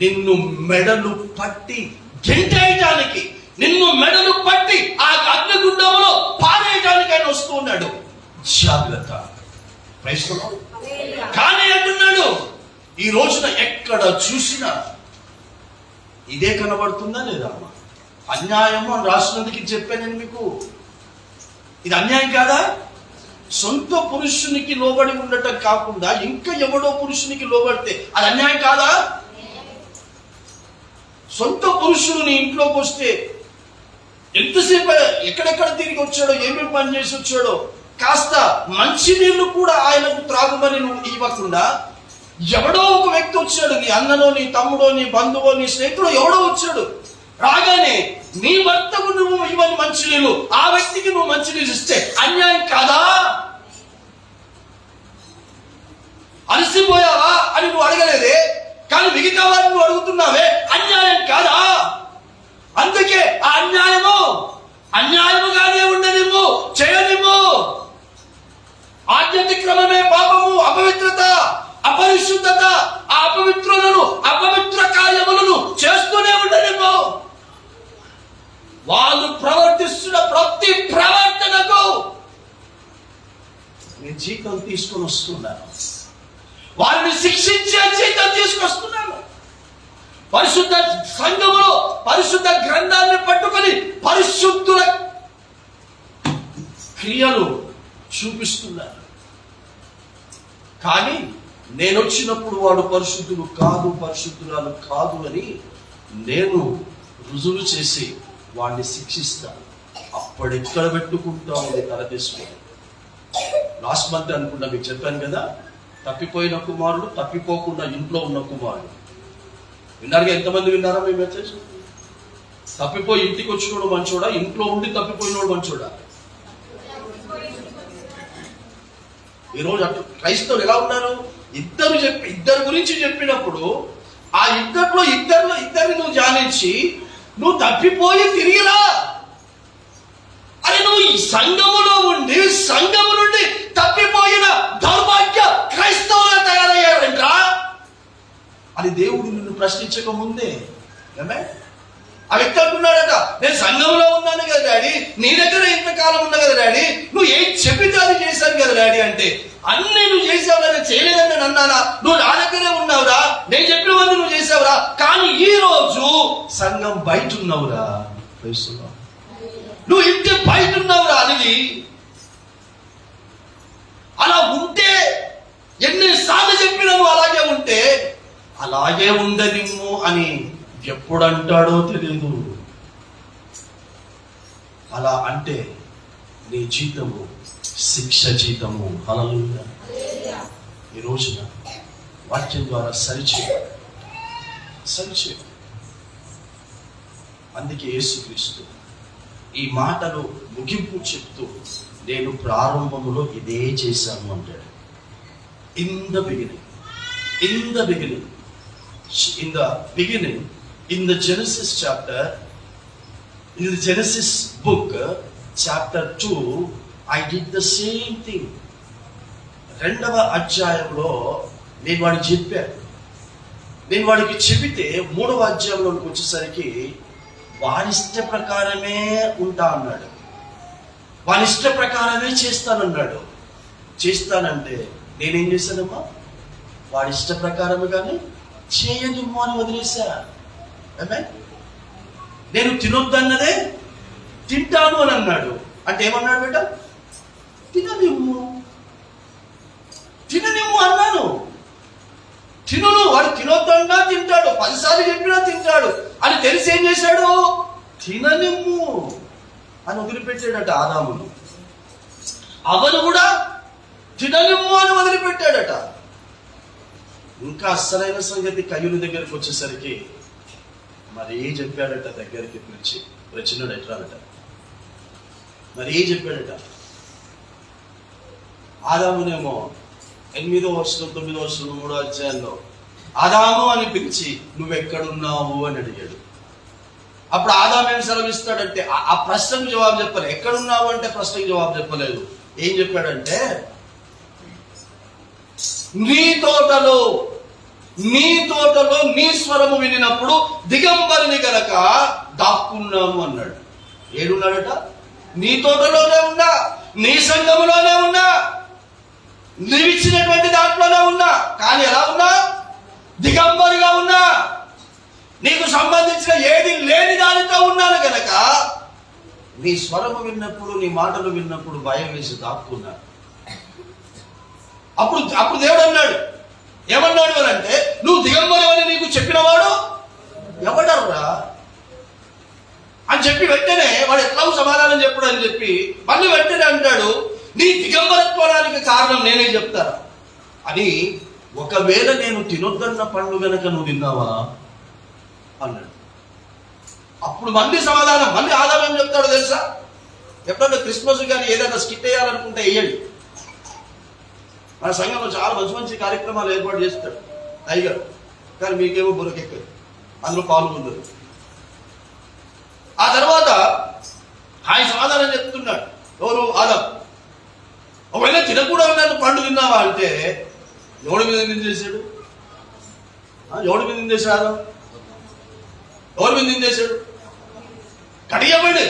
నిన్ను మెడలు పట్టి గెంటేయడానికి, నిన్ను మెడలు పట్టి ఆ అగ్నిగుండములో పారేయడానికి ఆయన వస్తూ ఉన్నాడు. జాగ్రత్త. కానీ అంటున్నాడు, ఈ రోజున ఎక్కడ చూసినా ఇదే కనబడుతుందా లేదా? అమ్మా అన్యాయము అని రాసినందుకు చెప్పాను నేను మీకు. ఇది అన్యాయం కాదా? సొంత పురుషునికి లోబడి ఉండటం కాకుండా ఇంకా ఎవడో పురుషునికి లోబడితే అది అన్యాయం కాదా? సొంత పురుషుడు నీ ఇంట్లోకి వస్తే ఎంతసేపు ఎక్కడెక్కడ తిరిగి వచ్చాడో, ఏమేమి పని చేసి వచ్చాడో, కాస్త మంచి నీళ్లు కూడా ఆయనకు త్రాగమని నువ్వు ఇవ్వకుండా ఎవడో ఒక వ్యక్తి వచ్చాడు, నీ అన్ననో నీ తమ్ముడో నీ బంధువో నీ స్నేహితుడో ఎవడో వచ్చాడు. రాగానే నీ భర్తకు నువ్వు ఇవ్వని మంచినీళ్ళు ఆ వ్యక్తికి నువ్వు మంచినీళ్ళు ఇస్తే అన్యాయం కాదా? అలసిపోయావా అని నువ్వు అడగలేదే, కానీ మిగతా వారిని నువ్వు అడుగుతున్నావే, అన్యాయం కాదా? అందుకే ఆ అన్యాయముగానే ఉండనిమ్ము, చేయనిమ్ము. ఆజ్ఞాతిక్రమమే పాపము, అపవిత్రత, అపరిశుద్ధత. ఆ అపవిత్రులను, అపవిత్ర కార్యములను చేస్తూనే ఉండనిమ్ము. వాళ్ళు ప్రవర్తిస్తున్న ప్రతి ప్రవర్తనకు నేను జీతం తీసుకొని వస్తున్నాను, వారిని శిక్షించే జీతం తీసుకొస్తున్నాను. పరిశుద్ధ సంఘములో పరిశుద్ధ గ్రంథాన్ని పట్టుకొని పరిశుద్ధుల క్రియలు చూపిస్తున్నారు. కానీ నేను వచ్చినప్పుడు వాడు పరిశుద్ధులు కాదు, పరిశుద్ధురాలు కాదు అని నేను రుజువు చేసి వాడిని శిక్షిస్తాను. అప్పుడెక్కడ పెట్టుకుంటాము తల తీసుకొని. లాస్ట్ మంత్ అనుకుంటా మీకు చెప్పాను కదా, తప్పిపోయిన కుమారుడు, తప్పిపోకుండా ఇంట్లో ఉన్న కుమారుడు. విన్నారుగా? ఎంతమంది విన్నారా మీ మెసేజ్? తప్పిపోయి ఇంటికి వచ్చినోడు మంచోడా, ఇంట్లో ఉండి తప్పిపోయినోడు మంచోడా? ఈరోజు అటు క్రైస్తవులు ఎలా ఉన్నారు? ఇద్దరు గురించి చెప్పినప్పుడు ఆ ఇద్దరిని నువ్వు ధ్యానించి నువ్వు తప్పిపోయి తిరిగిరా. అరే నువ్వు ఈ సంఘములో ఉండి సంఘము నుండి తప్పిపోయిన దౌర్భాగ్య క్రైస్తవులుగా తయారయ్యారంట్రా అని దేవుడు నిన్ను ప్రశ్నించక ముందే ఆ వ్యక్తి అంటున్నాడట, నేను సంఘంలో ఉన్నాను కదా డాడీ, నీ దగ్గర ఇంతకాలం ఉన్నా కదా డాడీ, నువ్వు ఏం చెప్పితే అది చేశాను కదా డాడీ అంటే, అన్ని నువ్వు చేసావురా, నేను చేయలేదని నేను అన్నానా? నువ్వు నా దగ్గరే ఉన్నావురా, నేను చెప్పినవన్నీ నువ్వు చేసావురా, కానీ ఈ రోజు సంఘం బయట ఉన్నావురా. నువ్వు ఇంటి బయట ఉన్నావురా అనేది. అలా ఉంటే ఎన్నిసార్లు చెప్పినావు అలాగే ఉంటే అలాగే ఉండనిమ్ము అని ఎప్పుడు అంటాడో తెలియదు. అలా అంటే నీ జీతము శిక్ష జీతము. హల్లెలూయా. ఈ రోజున వాక్యం ద్వారా సరిచేయ. అందుకే యేసుక్రీస్తు ఈ మాటలు ముగింపు చెప్తూ, నేను ప్రారంభములో ఇదే చేశాను అంటాడు. In the beginning in the Genesis chapter, in the Genesis book, chapter 2, I did the same thing. 2వ అధ్యాయంలో నేను వాడికి చెబితే 3వ అధ్యాయంలోకి వచ్చేసరికి వాడి ఇష్ట ప్రకారమే ఉంటా అన్నాడు, వాడి ఇష్ట ప్రకారమే చేస్తానన్నాడు. చేస్తానంటే నేనేం చేశానమ్మా? వాడి ఇష్ట ప్రకారముగానే చేయనిమ్ము అని వదిలేశా. నేను తినొద్దన్నదే తింటాను అని అన్నాడు. అంటే ఏమన్నాడు బేట? తిననిమ్ము అన్నాను. తినును, వాడు తినొద్దన్నా తింటాడు, 10 సార్లు చెప్పినా తింటాడు అని తెలిసి ఏం చేశాడు? తిననిమ్ము అని వదిలిపెట్టాడట ఆదామును. అవను కూడా తిననిమ్ము అని వదిలిపెట్టాడట. ఇంకా అస్సలైన సంగతి కయ్యూని దగ్గరికి వచ్చేసరికి మరి ఏ చెప్పాడట? దగ్గరికి పిలిచి వచ్చినాడు ఎట్లాడట, మరి ఏ చెప్పాడట? ఆదామునేమో 8వ వచనం 9వ వచనం 3వ అధ్యాయంలో ఆదాము అని పిలిచి నువ్వెక్కడున్నావు అని అడిగాడు. అప్పుడు ఆదాము ఏం సెలవిస్తాడంటే, ఆ ప్రశ్నకు జవాబు చెప్పలేదు. ఎక్కడున్నావు అంటే ప్రశ్నకు జవాబు చెప్పలేదు. ఏం చెప్పాడంటే, నీ తోటలో నీ స్వరము వినినప్పుడు దిగంబరిని గనక దాక్కున్నాము అన్నాడు. ఏడున్నాడట? నీ తోటలోనే ఉన్నా, నీ సంఘములోనే ఉన్నా, నీవిచ్చినటువంటి దాంట్లోనే ఉన్నా, కానీ ఎలా ఉన్నా? దిగంబరిగా ఉన్నా. నీకు సంబంధించిన ఏది లేని దానితో ఉన్నాను గనక నీ స్వరము విన్నప్పుడు, నీ మాటలు విన్నప్పుడు భయం వేసి దాక్కున్నా. అప్పుడు దేవుడు అన్నాడు, ఏమన్నాడు అని అంటే, నువ్వు దిగంబరం అని నీకు చెప్పినవాడు ఎవడర్రా అని చెప్పి వెంటనే వాడు ఎట్లా సమాధానం చెప్పడు అని చెప్పి మళ్ళీ వెంటనే అంటాడు, నీ దిగంబరత్వానికి కారణం నేనే చెప్తాను అని ఒకవేళ నేను తినొద్దన్న పండు గనక నువ్వు తిన్నావా అన్నాడు. అప్పుడు మళ్ళీ సమాధానం, మళ్ళీ ఆదాం ఏం చెప్తాడో తెలుసా? ఎప్పుడన్నా క్రిస్మస్ కానీ ఏదైనా స్కిట్ వేయాలనుకుంటే వేయండి. మన సంఘంలో చాలా మంచి మంచి కార్యక్రమాలు ఏర్పాటు చేస్తాడు టైగర్, కానీ మీకేమో బురకెక్కదు, అందులో పాల్గొందరు. ఆ తర్వాత ఆయన సమాధానం చెప్తున్నాడు. ఎవరు? ఆదాం. ఒకవేళ తినకూడదు పండు తిన్నావా అంటే ఎవడి మీద నిందేశాడు? ఎవడి మీద నిందేశాడు? ఆదాం ఎవరి మీద నిందేశాడు? కడియబడి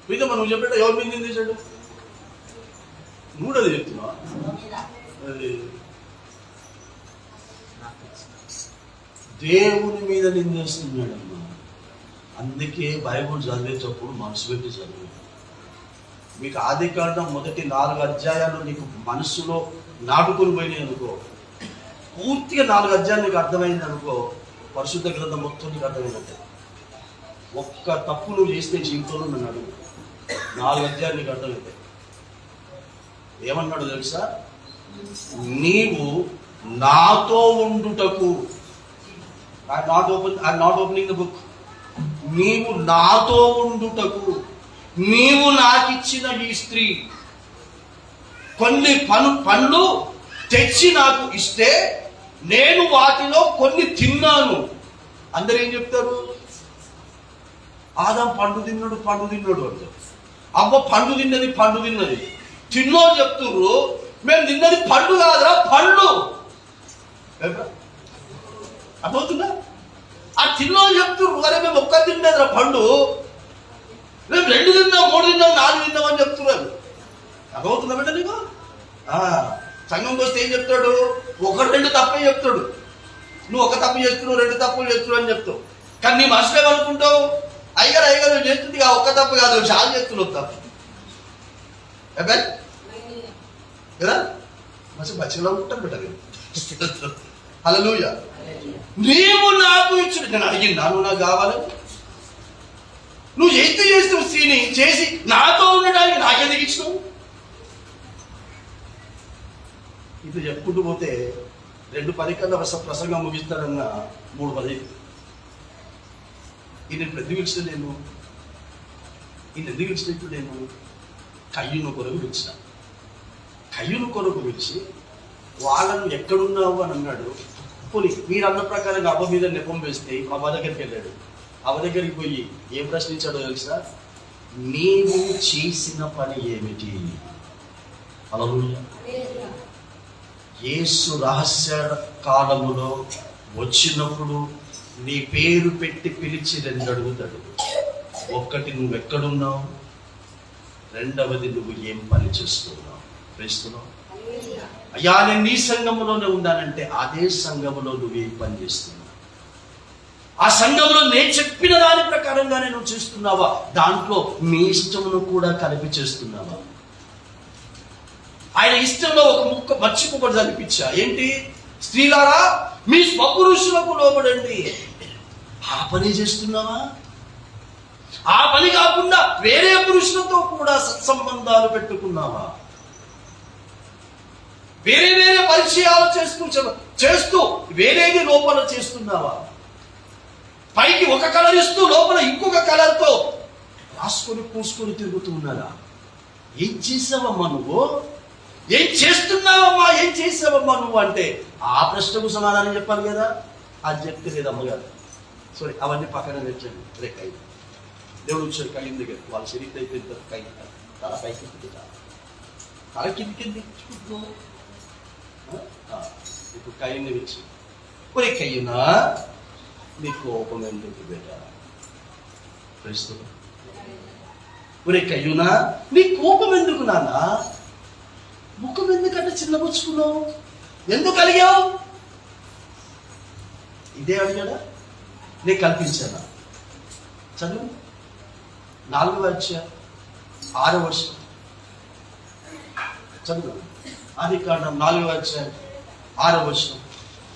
మీదమ్మా నువ్వు చెప్పాడు. ఎవరి మీద నిందేశాడు? నువ్వు అది చెప్తున్నావా? అది దేవుని మీద నిందేస్తున్నాడమ్మా. అందుకే బైబుల్ చదివేటప్పుడు మనసు పెట్టి చదివి. మీకు ఆదికాండం మొదటి 4 అధ్యాయాలు నీకు మనసులో నాటుకొని పోయినాయి అనుకో, పూర్తిగా 4 అధ్యాయాలు నీకు అర్థమైంది అనుకో, పరిశుద్ధ గ్రంథం మొత్తం నీకు అర్థమైనట్టే. ఒక్క తప్పు నువ్వు చేస్తే జీవితంలో నన్ను అడుగు, 4 అధ్యాయాలు నీకు అర్థమైతే. ఏమన్నాడు తెలుసా? నీవు నాతో ఉండుటకు, I'm not opening the book. నీవు నాతో ఉండుటకు, నీవు నాకిచ్చిన ఈ స్త్రీ కొన్ని పండ్లు తెచ్చి నాకు ఇస్తే నేను వాటిలో కొన్ని తిన్నాను. అందరు ఏం చెప్తారు? ఆదాం పండు తిన్నాడు అంటారు. అవ్వ పండు తిన్నది తిన్నో చెప్తుర్రు. మేము తిన్నది పండు కాదురా, పండ్లు. అర్థమవుతుందా? ఆ తిన్నో చెప్తుర్రు. అరే మేము ఒక్క తిన్నదిరా పండు, మేము 2 తిన్నాం, 3 తిన్నాం, 4 తిన్నాం అని చెప్తున్నారు. అర్థమవుతుందా బిడ్డ నీకు? సంఘంకి వస్తే ఏం చెప్తాడు? 1-2 తప్పే చెప్తాడు. నువ్వు 1 తప్పు చేస్తున్నావు, 2 తప్పులు చేస్తున్నావు అని చెప్తావు. కానీ నీ మనసులో ఏమనుకుంటావు? అయ్యగారు నువ్వు చేస్తుంది 1 తప్పు కాదు, చాలా చేస్తున్నావు తప్పు కదా. మంచి మంచిగా ఉంటాను బిడ్డ. హల్లెలూయా. నీవు నాకు ఇచ్చు, నేను అడిగినా నువ్వు నాకు కావాలి. నువ్వు చేస్తున్నావు స్త్రీని చేసి నాతో ఉండడానికి నాకెందుకు ఇచ్చినావు? ఇది చెప్పుకుంటూ పోతే 2:10 కన్నా ప్రసంగం ముగిస్తారన్న 3:10. ఈయన ఎందుకు పిలిచిన నేను కయ్యూను కొరకు పిలిచిన. కయ్యూను కొరకు పిలిచి వాళ్ళను ఎక్కడున్నావు అని అన్నాడు. పోనీ మీరు అన్న ప్రకారంగా అవ్వ మీద నెపం వేస్తే అవ్వ దగ్గరికి వెళ్ళాడు. అవ్వ దగ్గరికి పోయి ఏం ప్రశ్నించాడో తెలుసా? నీవు చేసిన పని ఏమిటి? హల్లెలూయా. యేసు రహస్య కాలములో వచ్చినప్పుడు నీ పేరు పెట్టి పిలిచి 2 అడుగుతాడు. 1 నువ్వు ఎక్కడున్నావు, 2వది నువ్వు ఏం పని చేస్తున్నావు. అయ్యా నేను నీ సంఘములోనే ఉన్నానంటే అదే సంఘములో నువ్వు ఏం పని చేస్తున్నావు? ఆ సంఘంలో నేను చెప్పిన దాని ప్రకారంగానే నువ్వు చేస్తున్నావా? దాంట్లో మీ ఇష్టమును కూడా కలిపి చేస్తున్నావా? ఆయన ఇష్టంలో ఒక మర్చిపోకూడదు అనిపించా. ఏంటి? స్త్రీలారా మీ స్వపురుషులకు లోబడండి. ఆ పని చేస్తున్నావా? ఆ పని కాకుండా వేరే పురుషులతో కూడా సత్సంబంధాలు పెట్టుకున్నావా? వేరే పరిచయాలు చేస్తూ వేరేది లోపల చేస్తున్నావా? పైకి ఒక కలర్ ఇస్తూ లోపల ఇంకొక కలర్తో రాసుకొని పూసుకొని తిరుగుతూ ఉన్నారా? ఏం చేసావమ్మా నువ్వు? ఏం చేసావమ్మా నువ్వు అంటే ఆ ప్రశ్నకు సమాధానం చెప్పాలి కదా. అది చెప్తే లేదు అమ్మగారు. సారీ, అవన్నీ పక్కన తెచ్చండి. రే కై దేవుడు వచ్చాడు కయ్యం దగ్గర, వాళ్ళ శరీరం అయిపోయిన కై తల పైకి తల కింది ఇప్పుడు కయ్యని వచ్చి ఒరే కయ్యనా నీ కోపం ఎందుకు బేటా? ప్రశ్న. ఒరే కయ్యునా నీ కోపం ఎందుకు నాన్న? ముఖం ఎందుకంటే చిన్నపుచ్చుకున్నావు? ఎందుకు అడిగావు? ఇదే అడిగాడా? నేను కల్పించానా? చదువు 4వ అధ్యాయం 6వ వచనం చదువు. ఆదికాండం 4వ అధ్యాయం 6వ వచనం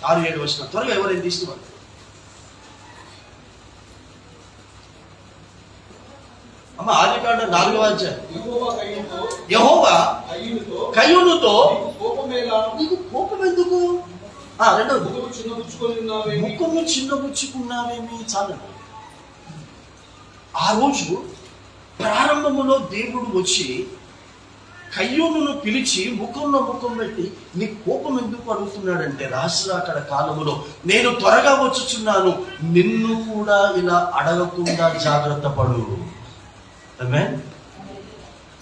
6-7 వచనం. త్వరగా ఎవరైనా తీసుకున్నారు? అమ్మ ఆదికాండం మాట్లాడారు 4వ అధ్యాయం. యెహోవా కయీనుతో నీకు కోపం ఎందుకు? రెండవది ముఖము చిన్నబుచ్చుకున్నావేమి. చాలు. ఆ రోజు ప్రారంభములో దేవుడు వచ్చి కయ్యూనును పిలిచి ముఖంలో ముఖం పెట్టి నీ కోపం ఎందుకు అడుగుతున్నాడంటే, రాసిన కాలములో నేను త్వరగా వచ్చుచున్నాను, నిన్ను కూడా ఇలా అడగకుండా జాగ్రత్త పడు. ఆమేన్.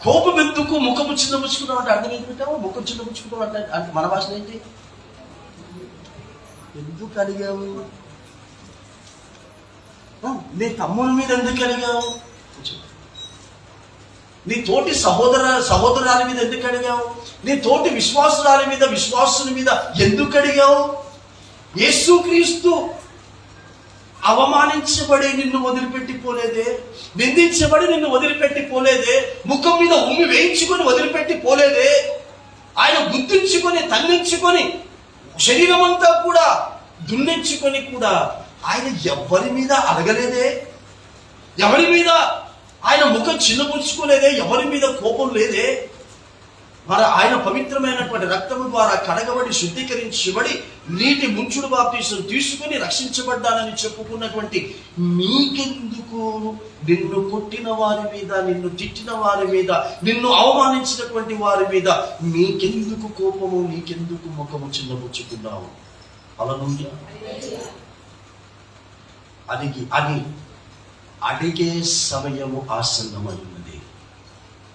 కోపం ఎందుకు? ముఖము చిన్నపుచ్చుకున్నావు అంటే అర్థం ఏంటి పెట్టావు? ముఖం చిన్నపుచ్చుకున్నావు అంటే మన భాష ఏంటి? ఎందుకు అడిగావు? నీ తమ్ముని మీద ఎందుకు అడిగావు? నీ తోటి సహోదరాల మీద ఎందుకు అడిగావు? నీ తోటి విశ్వాసురాలి మీద, విశ్వాసుల మీద ఎందుకు అడిగావు? యేసుక్రీస్తు అవమానించబడి నిన్ను వదిలిపెట్టి పోలేదే, నిందించబడి నిన్ను వదిలిపెట్టి పోలేదే, ముఖం మీద ఉమ్మి వేయించుకొని వదిలిపెట్టి పోలేదే, ఆయన గుర్తించుకొని తన్నించుకొని శరీరం అంతా కూడా దున్నించుకొని కూడా ఆయన ఎవరి మీద అడగలేదే, ఎవరి మీద ఆయన ముఖం చిన్నపుచ్చుకోలేదే, ఎవరి మీద కోపం లేదే. మరి ఆయన పవిత్రమైనటువంటి రక్తము ద్వారా కడగబడి శుద్ధీకరించబడి నీటి ముంచుడు బాప్తీసం తీసుకుని రక్షించబడ్డానని చెప్పుకున్నటువంటి మీకెందుకు నిన్ను కొట్టిన వారి మీద, నిన్ను తిట్టిన వారి మీద, నిన్ను అవమానించినటువంటి వారి మీద మీకెందుకు కోపము, నీకెందుకు ముఖము చిన్నపుచ్చుకున్నావు? హల్లెలూయా. అని అడిగే సమయము ఆసన్నమై ఉన్నది.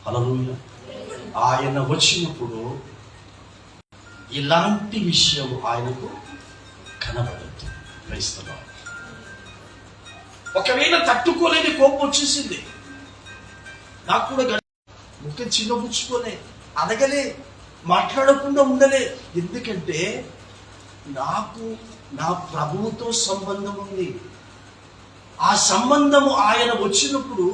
హల్లెలూయా. ఆయన వచ్చినప్పుడు ఇలాంటి విషయం ఆయనకు కనబడదు. క్రైస్తవ ఒకవేళ తట్టుకోలేని కోపం వచ్చేసింది, నాకు కూడా ముఖం చిన్నపుచ్చుకోలే, అడగలే, మాట్లాడకుండా ఉండలే. ఎందుకంటే నాకు నా ప్రభువుతో సంబంధం ఉంది. ఆ సంబంధము ఆయన వచ్చినప్పుడు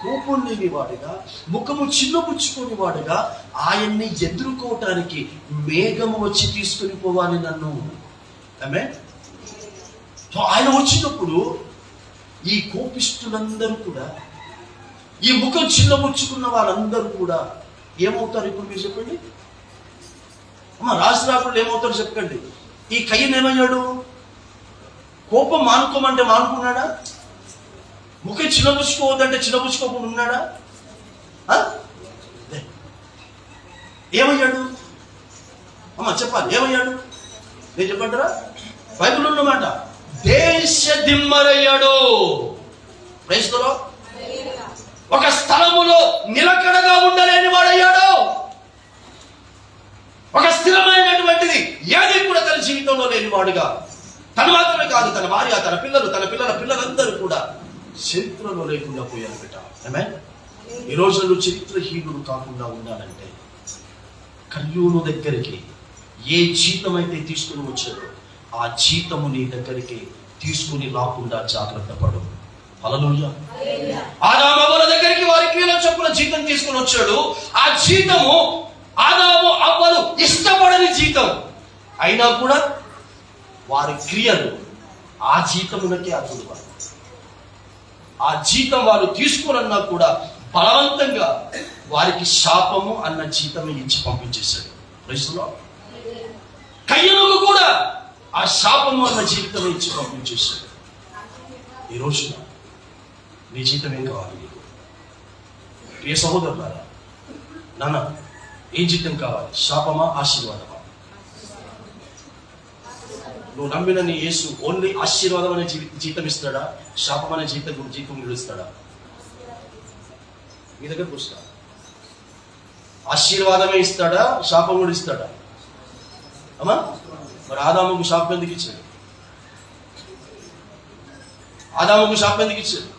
కోపం లేని వాడుగా, ముఖము చిన్నపుచ్చుకొని వాడుగా ఆయన్ని ఎదుర్కోవటానికి మేఘము వచ్చి తీసుకుని పోవాలి నన్ను. ఆమేన్. సో ఆయన వచ్చినప్పుడు ఈ కోపిష్ఠులందరూ కూడా, ఈ ముఖం చిన్నపుచ్చుకున్న వాళ్ళందరూ కూడా ఏమవుతారు? ఇప్పుడు మీరు చెప్పండి రాజురాకులు ఏమవుతారు చెప్పండి. ఈ కయ్యను ఏమయ్యాడు? కోపం మానుకోమంటే మానుకున్నాడా? ముఖం చిన్నపుచ్చుకోవద్దంటే చిన్నపుచ్చుకోకుండా ఉన్నాడా? ఏమయ్యాడు? చెప్పాలి, ఏమయ్యాడు? నేను చెప్పంటారా? బైబిల్ ఉన్నమాట, దేశ దిమ్మరయ్యాడు. క్రైస్తవులో ఒక స్థలములో నిలకడగా ఉండలేని వాడయ్యాడు. ఒక స్థిరమైనటువంటిది ఏది కూడా తన జీవితంలో లేనివాడుగా, తను మాత్రమే కాదు, తన భార్య, తన పిల్లలు, తన పిల్లలందరూ కూడా చరిత్రలో లేకుండా పోయారు బిడ్డ. ఆమేన్. ఈ రోజుల్లో చరిత్రహీనుడు కాకుండా ఉండాలంటే కయ్యూను దగ్గరికి ఏ జీతం అయితే తీసుకుని వచ్చాడో ఆ జీతము నీ దగ్గరికి తీసుకుని రాకుండా జాగ్రత్త పడు. హల్లెలూయా. ఆదాము అవ్వల దగ్గరికి వారి క్రియల చొప్పున జీతం తీసుకుని వచ్చాడు. ఆ జీతము ఆదాము అవ్వలు ఇష్టపడని జీతం అయినా కూడా వారి క్రియలు ఆ జీతమునకే అతుడు. ఆ జీతం వారు తీసుకోనన్నా కూడా బలవంతంగా వారికి శాపము అన్న జీతమే ఇచ్చి పంపించేశాడు. కయ్యనుకు కూడా ఆ శాపము అన్న జీవితమే ఇచ్చి పంపించేశాడు. ఈ రోజు నీ జీతం ఏం కావాలి? నీకు ప్రియ సహోదరులారా, నాన్న ఏం జీతం కావాలి? శాపమా, ఆశీర్వాదమా? నువ్వు నమ్మిన నీ యేసు ఓన్లీ ఆశీర్వాదం అనే జీతం ఇస్తాడా? శాపం అనే జీతం ఇస్తాడా? మీ దగ్గర కూర్చున్నా. ఆశీర్వాదమే ఇస్తాడా? శాపం కూడా ఇస్తాడా? అమ్మా, మరి ఆదాముకు శాపం ఎందుకు ఇచ్చాడు? ఆదాముకు శాపం ఎందుకు ఇచ్చాడు?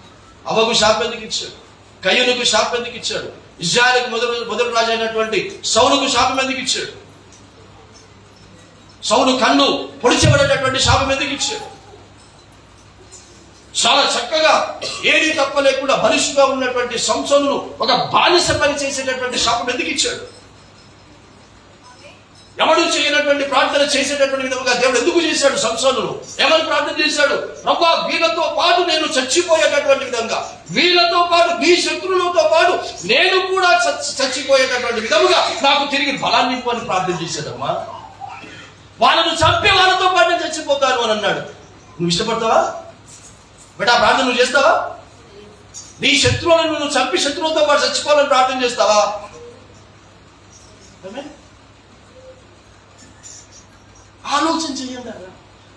అవ్వకు శాపం ఎందుకు ఇచ్చాడు? కయ్యూనుకు శాపం ఎందుకు ఇచ్చాడు? ఇజ్రాయెలుకు మొదటి రాజు అయినటువంటి సౌలుకు శాపం ఎందుకు ఇచ్చాడు? సౌలు కన్ను పొడిచబడేటటువంటి శాపం ఎందుకు ఇచ్చాడు? చాలా చక్కగా ఏది తప్ప లేకుండా బలిష్ఠుగా ఉన్నటువంటి సంసోనును ఒక బానిస పని చేసేటటువంటి శాపం ఎందుకు ఇచ్చాడు? ఎవడు చేయనటువంటి ప్రార్థన చేసేటటువంటి విధముగా దేవుడు ఎందుకు చేశాడు సంసోనును? ఏమని ప్రార్థన చేశాడు? ప్రభువా, వీళ్ళతో పాటు నేను చచ్చిపోయేటటువంటి విధంగా, వీళ్ళతో పాటు నీ శత్రువులతో పాటు నేను కూడా చచ్చిపోయేటటువంటి విధముగా నాకు తిరిగి బలాన్ని ఇవ్వు అని ప్రార్థన చేశాడమ్మా. వాళ్ళను చంపి వాళ్ళతో పాటు నేను చచ్చిపోతాను అని అన్నాడు. నువ్వు ఇష్టపడతావా బేటా? ప్రార్థన నువ్వు చేస్తావా? నీ శత్రువులను నువ్వు చంపి శత్రువులతో పాటు చచ్చిపోవాలని ప్రార్థన చేస్తావా? ఆలోచన చెయ్యండి.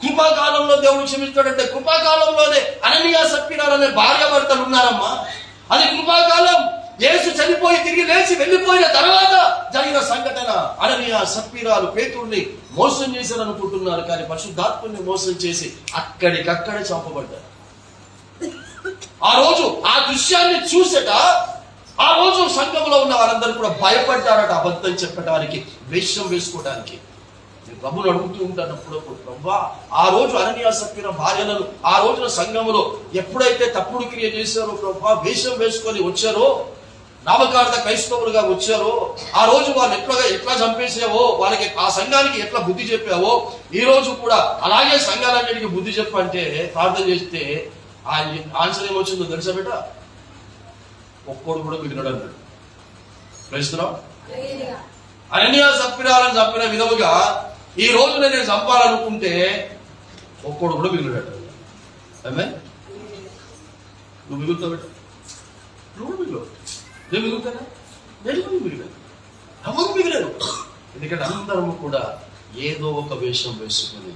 కృపాకాలంలో దేవుడు క్షమిస్తాడంటే కృపాకాలంలోనే అననీయ సప్పీరాలు అనే భార్య భర్తలు ఉన్నారమ్మా. అది కృపాకాలం. యేసు చనిపోయి తిరిగి లేచి వెళ్ళిపోయిన తర్వాత జరిగిన సంఘటన. అననీయ సప్పీరాలు పేతురుని మోసం చేశారనుకుంటున్నారు, కానీ పరిశుద్ధాత్మని మోసం చేసి అక్కడికక్కడే చంపబడ్డారు. ఆ రోజు ఆ దృశ్యాన్ని చూసేట ఆ రోజు సంఘంలో ఉన్న వారందరూ కూడా భయపడ్డారట అబద్ధం చెప్పడానికి, వేషం వేసుకోవడానికి. నేను ప్రభుని అడుగుతూ ఉంటాను అప్పుడప్పుడు, ప్రభువా, ఆ రోజు అననీయ సప్పీరా భార్యలను ఆ రోజున సంఘంలో ఎప్పుడైతే తప్పుడు క్రియ చేశారో ప్రభువా, వేషం వేసుకొని వచ్చారో, నామకార్థ క్రైస్తవులుగా వచ్చారో, ఆ రోజు వాళ్ళు ఎట్లా చంపేసావో, వాళ్ళకి ఆ సంఘానికి ఎట్లా బుద్ధి చెప్పావో, ఈ రోజు కూడా అలాగే సంఘాలన్నిటికీ బుద్ధి చెప్పంటే ప్రార్థన చేస్తే ఆన్సర్ ఏమొచ్చిందో తెలుసా బిడ్డ? ఒక్కోడు కూడా మిగిలినాడు అన్నాడు. క్రైస్తవం అననీయ సప్పీరాలను చంపిన విధముగా ఈ రోజు నేను చంపాలనుకుంటే ఒక్కోడు కూడా మిగిలినాడు. ఆమె నువ్వు మిగులుతావు బిడ్డ, నువ్వు మిగిలవు. నేను మిగులుతానా? నేను మిగిలాను. ఎవరు మిగిలారు? ఎందుకంటే అందరము కూడా ఏదో ఒక వేషం వేసుకుని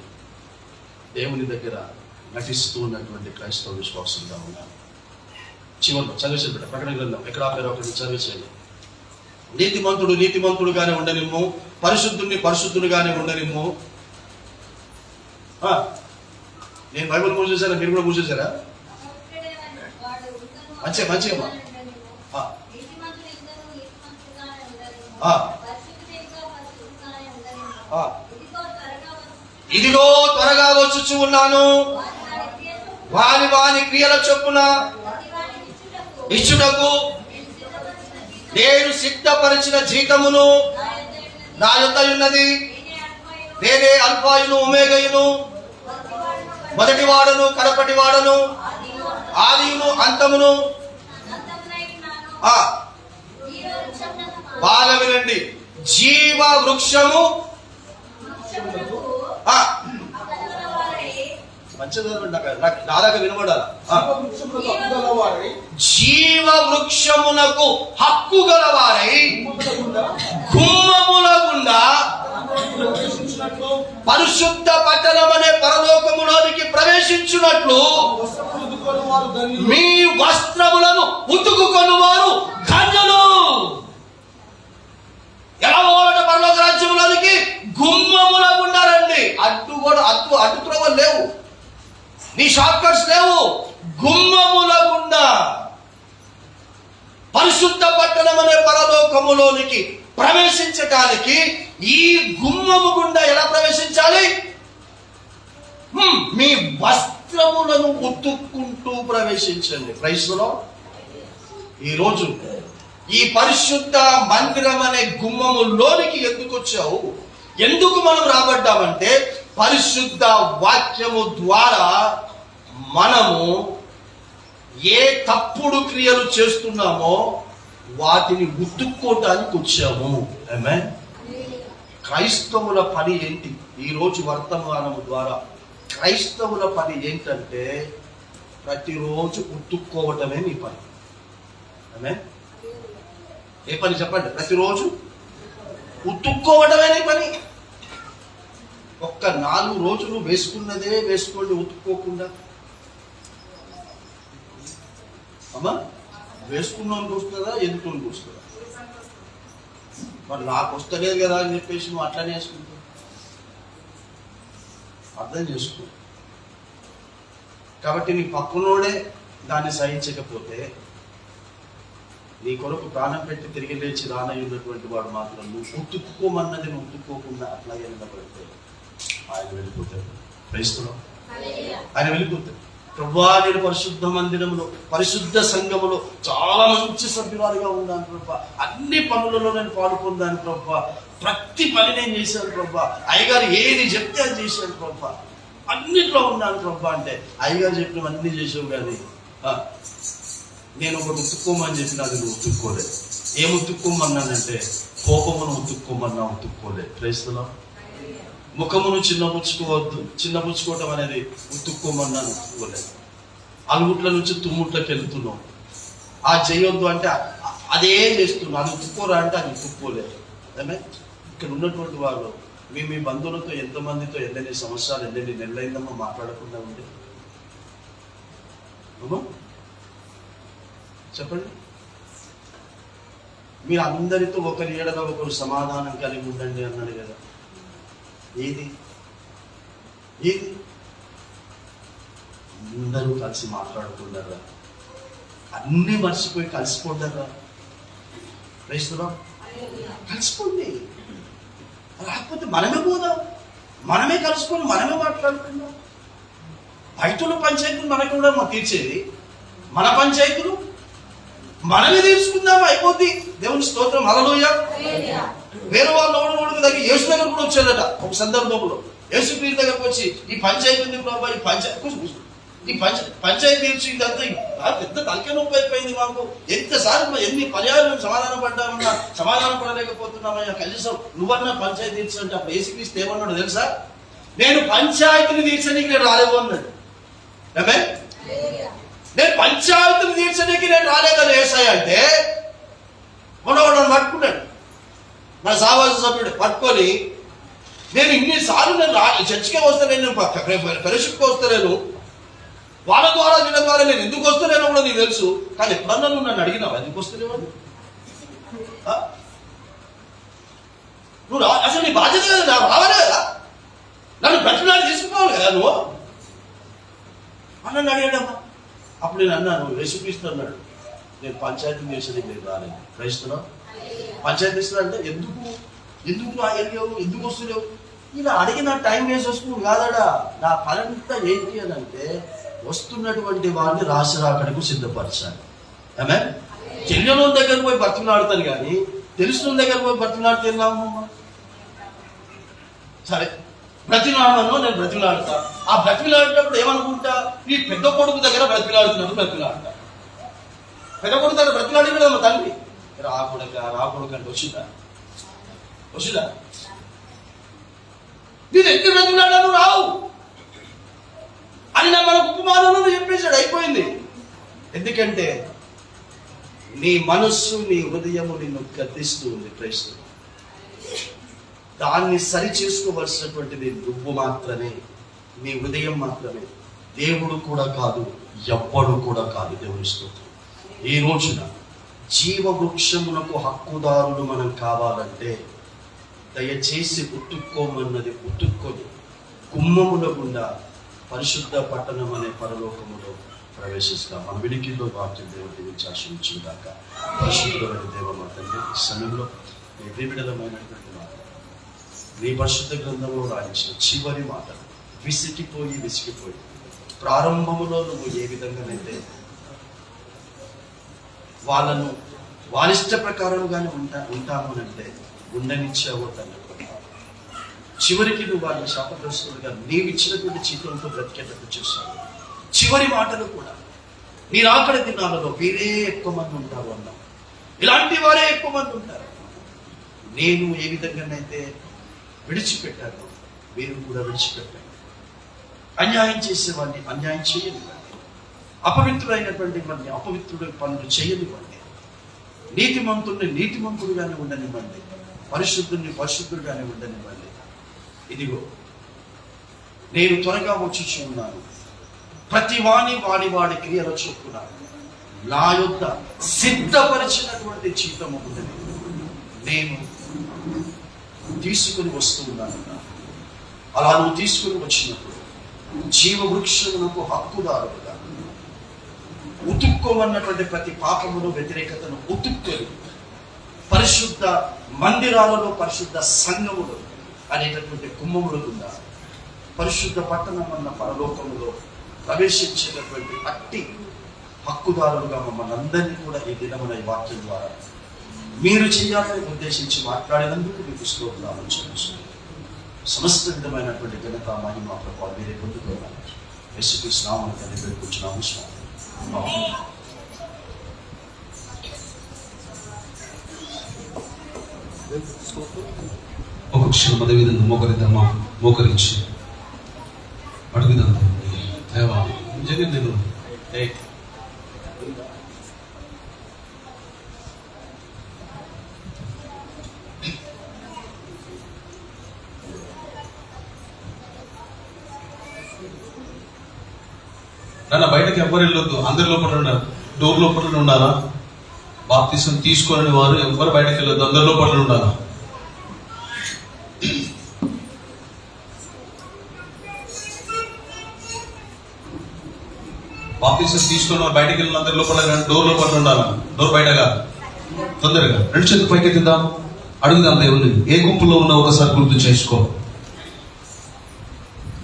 దేవుని దగ్గర నటిస్తూ ఉన్నటువంటి క్రైస్తవ విశ్వాసంగా ఉన్నారు. చివరిలో చదివేసేది బిడ్డ, ప్రకటన గ్రంథం ఎక్కడ ఆపారో ఒకటి చదివేసేది. నీతిమంతుడు నీతిమంతుడుగానే ఉండనిమ్ము, పరిశుద్ధునిగానే ఉండనిమ్ము. నేను బైబిల్ పూజేశారా? మీరు కూడా పూజేశారా? మంచిగా ఇదిగో త్వరగా వచ్చుచు ఉన్నాను, వాని క్రియల చొప్పున ఇచ్చుటకు నేను సిద్ధపరిచిన జీతమును నా యొద్ద ఉన్నది. నేనే అల్ఫాయును ఒమేగాయును, మొదటి వాడను కడపటి వాడను, ఆదియును అంతమును. బాగా వినండి. జీవ వృక్షము మంచిది, నా దాకా వినబడాలి. జీవ వృక్షమునకు హక్కు గలవారై గుమ్మముల గుండా పరిశుద్ధ పట్టణం అనే పరలోకములోనికి ప్రవేశించున్నట్లు మీ వస్త్రములను ఉతుకుకొని వారు ధన్యులు. ఎలా పోవాలంటే పరలోక రాజ్యములోనికి గుమ్మముల గుండా రండి. అడ్డు త్రోవలు లేవు, నీ షార్ట్ కట్స్ లేవు. గుమ్మముల గుండా పరిశుద్ధ పట్టణం అనే పరలోకములోనికి ప్రవేశించటానికి ఈ గుమ్మము గుండా ఎలా ప్రవేశించాలి? మీ వస్త్రములను ఉతుక్కుంటూ ప్రవేశించండి. ప్రైజ్లో ఈరోజు ఈ పరిశుద్ధ మందిరం అనే గుమ్మములోనికి ఎందుకు వచ్చావు? ఎందుకు మనం రాబడ్డామంటే పరిశుద్ధ వాక్యము ద్వారా మనము ఏ తప్పుడు క్రియలు చేస్తున్నామో వాటిని ఉతుక్కోవటానికి వచ్చాము. ఆమేన్. క్రైస్తవుల పని ఏంటి? ఈరోజు వర్తమానము ద్వారా క్రైస్తవుల పని ఏంటంటే ప్రతిరోజు ఉతుక్కోవటమే నీ పని. ఆమేన్. ఏ పని చెప్పండి? ప్రతిరోజు ఉతుక్కోవటమే నీ పని. ఒక్క 4 రోజులు వేసుకున్నదే వేసుకోండి ఉతుక్కోకుండా. అమ్మా, వేసుకున్నాను వస్తుందా, ఎదుటోనికి వస్తుందా? మరి నాకు వస్తలేదు కదా అని చెప్పేసి నువ్వు అట్లనే వేసుకుంటావు. అర్థం చేసుకో. కాబట్టి నీ పక్కనోడే దాన్ని సహించకపోతే నీ కొరకు ప్రాణం పెట్టి తిరిగి లేచి రానయ్యున్నటువంటి వాడు మాత్రం నువ్వు ఉతుక్కోమన్నది నువ్వు ఉతుక్కోకుండా అట్లాగే నిలబడితే ఆయన వెళ్ళిపోతాడు. క్రైస్తవుడు ఆయన వెళ్ళిపోతాడు. ప్రభువా, నేను పరిశుద్ధ మందిరములో, పరిశుద్ధ సంఘములో చాలా మంచి సభ్యురాలుగా ఉన్నాను ప్రభా, అన్ని పనులలో నేను పాల్గొన్నాను ప్రభా, ప్రతి పని నేను చేశాను ప్రభా, అయ్యగారు ఏది చెప్తే అది చేశాను ప్రభా, అన్నిట్లో ఉన్నాను ప్రభా అంటే, అయ్యగారు చెప్పినవన్నీ చేసావు కానీ నేను ఒకటి ఉతుక్కోమని చెప్పిన అది నువ్వు ఉతుక్కోలేదు. ఏం ఉతుక్కోమన్నానంటే కోపమును ఉతుక్కోమన్నా ఉతుక్కోలేదు. క్రైస్తవుల ముఖమును చిన్నపుచ్చుకోవటం అనేది ఉతుక్కోమన్నాను ఉతుక్కోలేదు. అలుగుట్ల నుంచి తుమ్ముట్లకి వెళ్తున్నావు, ఆ చేయొద్దు అంటే అదే చేస్తున్నావు, అది ఉతుక్కోరా అంటే అది ఉతుక్కోలేదు. అదే ఇక్కడ ఉన్నటువంటి వాళ్ళు మీ బంధువులతో ఎంతమందితో ఎన్నెన్ని సంవత్సరాలు ఎన్నెన్ని నెలలైందమ్మా మాట్లాడకుండా ఉండే చెప్పండి. మీరు అందరితో ఒకరి ఏడలో ఒకరు సమాధానం కలిగి ఉండండి అన్నాడు కదా. ఏది అందరూ కలిసి మాట్లాడుకుంటారా? అన్నీ మర్చిపోయి కలిసిపోతారా? క్రైస్తవం కలిసిపోండి. రాకపోతే మనమే పోదాం, మనమే కలుసుకొని మనమే మాట్లాడుకుందాం. బయటలో పంచాయతీలు మనకు కూడా తీర్చేది, మన పంచాయతీలు మనమే తీర్చుకుందాం, అయిపోద్ది. దేవుని స్తోత్రం, హల్లెలూయా. వేరే వాళ్ళు ఓడికి దగ్గర యేసు దగ్గర కూడా వచ్చాడట ఒక సందర్భంలో. యేసు పీర్ దగ్గరకు వచ్చి ఈ పంచాయతీ ఉంది బాబా, ఈ పంచాయతీ తీర్చి ఇదంతా పెద్ద తలకే నొప్పి అయిపోయింది మాకు, ఎంతసార్లు ఎన్ని పర్యాలు సమాధానం పడ్డామన్నా సమాధానం పడలేకపోతున్నామయ్యా, కనీసం నువ్వన్నా పంచాయతీ తీర్చంటే అప్పుడు యేసుక్రీస్తు ఏమన్నాడు తెలుసా? నేను పంచాయతీని తీర్చడానికి నేను రాలేవు అన్నాడు. నేను పంచాయతీని తీర్చడానికి నేను రాలేదని యేసయ్య అంటే మనవాడు పట్టుకున్నాడు, మన సావాస సభ్యుడు పట్టుకొని, నేను ఇన్నిసార్లు నేను చర్చికే వస్తాను, నేను ఫెలోషిప్కి వస్తలేను, వాళ్ళ ద్వారా వీళ్ళ ద్వారా నేను ఎందుకు వస్తలేనో కూడా నీకు తెలుసు, కానీ ఎప్పుడన్నా నువ్వు నన్ను అడిగినావు ఎందుకు వస్తలేవు? నువ్వు అసలు నీ బాధ్యత కదా, రావాలి కదా, నన్ను బ్రతిలాడి తీసుకున్నావు కదా నువ్వు నన్ను అడిగాడమ్మా. అప్పుడు నేను అన్నాను, యేసుక్రీస్తు అన్నాడు నేను పంచాయతీ చేసేది నేను రాలేదు. క్రైస్తవం పంచాయతీ చేస్తున్నా అంటే ఎందుకు అడిగావు, ఎందుకు వస్తున్నావు? ఇలా అడిగిన టైం వేస్ట్ వస్తుంది కాదడా. నా పనంతా ఏంటి అని అంటే వస్తున్నటువంటి వాడిని రాకడకు సిద్ధపరచాలి. ఆమె తెలియని దగ్గర పోయి బతిమలాడుతాను కానీ తెలుసున్న దగ్గర పోయి బతిమలాడుతున్నాము. సరే బ్రతిమలాడమను, నేను బ్రతిమలాడతా. ఆ బ్రతిమలాడినప్పుడు ఏమనుకుంటా, ఈ పెద్ద కొడుకు దగ్గర బ్రతిమలాడుతున్నాడు, బ్రతిమలాడతా. పెద్ద కొడుకు దగ్గర బ్రతిమలాడి కదా మా తల్లి రాకూడక అంటే వచ్చిందా నేను ఎన్ని బ్రతిమలాడాను రావు అని నా మనకు ఉపమానంలో చెప్పేశాడు, అయిపోయింది. ఎందుకంటే నీ మనస్సు నీ హృదయము నిన్ను గద్దిస్తూ ఉంది. క్రైస్తవు దాన్ని సరి చేసుకోవలసినటువంటిది నువ్వు మాత్రమే, నీ హృదయం మాత్రమే. దేవుడు కూడా కాదు, ఎవ్వడు కూడా కాదు. దేవుని స్తోత్రం. ఈ రోజున జీవ వృక్షమునకు హక్కుదారులు మనం కావాలంటే దయచేసి ఉతుక్కోమన్నది ఉతుక్కొని గుమ్మముల గుండా పరిశుద్ధ పట్టణం అనే పరలోకములో ప్రవేశిస్తాం. మన వినికిల్లో వాక్యం దేవుడి గురించి ఆశించుగాక. పరిశుద్ధమైన దేవమాత సమయంలో నీ ప్రియమైనటువంటి మాట, నీ పరిశుద్ధ గ్రంథంలో రాయించిన చివరి మాట విసిగిపోయి ప్రారంభములో నువ్వు ఏ విధంగానైతే వాళ్ళను వాళ్ళిష్ట ప్రకారంగానే ఉంటాము అంటే ఉండనిచ్చావో తండ్రి, చివరికి నువ్వు వాళ్ళ శాపగ్రస్తులుగా నీవిచ్చినటువంటి జీవితంతో బ్రతికేటట్టు చేశావు. చివరి మాటలు కూడా నీ రాకడ దినాలలో వీరే ఎక్కువ మంది ఉంటారు అన్నావు. ఇలాంటి వారే ఎక్కువ మంది ఉంటారు. నేను ఏ విధంగానైతే విడిచిపెట్టాను మీరు కూడా విడిచిపెట్టాను. అన్యాయం చేసేవాడిని అన్యాయం చేయనివ్వండి, అపవిత్రుడైనటువంటి వాడిని అపవిత్రుడు పనులు చేయనివ్వండి, నీతిమంతుడిని నీతిమంతుడుగానే ఉండనివ్వండి, పరిశుద్ధుడిని పరిశుద్ధుడుగానే ఉండనివ్వండి. ఇదిగో నేను త్వరగా వచ్చి ఉన్నాను. ప్రతి వాడి క్రియల చొప్పున నా యొద్ద సిద్ధపరిచినటువంటి జీవితం ఉందని నేను తీసుకుని వస్తూ ఉన్నాను. అలా నువ్వు తీసుకుని వచ్చినప్పుడు జీవ వృక్షమునకు హక్కుదారుడుగా ఉతుక్కోమన్నటువంటి ప్రతి పాపమును వ్యతిరేకతను ఉతుక్కొని పరిశుద్ధ మందిరాలలో పరిశుద్ధ సంఘములు అనేటటువంటి గుమ్మములు గుండా పరిశుద్ధ పట్టణం అన్న పరలోకములో ప్రవేశించేటటువంటి అట్టి హక్కుదారులుగా మమ్మల్ని అందరినీ కూడా ఈ దినమున ఈ వాక్యం ద్వారా మీరు చేయాలని ఉద్దేశించి మాట్లాడినందుకు మీకు స్తోత్రాలు చెల్లిస్తున్నాను. సమస్త విధమైనటువంటి ఘనత మహిమ ప్రభావం మీరే పొందుకోవాలి. యేసుక్రీస్తు నామమున తండ్రి వేడుకుంటున్నాము స్వామి. ఒక క్షణం అదే విధంగా మోకరిద్దామా? మోకరించి అడుగుదాం. దేవా నిజంగా నేను నన్ను బయటకు ఎవ్వరు వెళ్ళొద్దు, అందరి లోపల ఉండాలి, డోర్ లోపల ఉండాలా? బాప్తిసం తీసుకోని వారు ఎవ్వరు బయటకు వెళ్ళొద్దు, అందరి లోపల ఉండాలా? బాప్తిసం తీసుకుని వారు బయటకు వెళ్ళిన అందరి లోపల డోర్ లోపల ఉండాలా? డోర్ బయటగా తొందరగా రెండు చేతులు పైకెత్తిద్దాం, అడుగుదాం దేవుని. ఏ గుంపులో ఉన్నా ఒకసారి గుర్తు చేసుకో.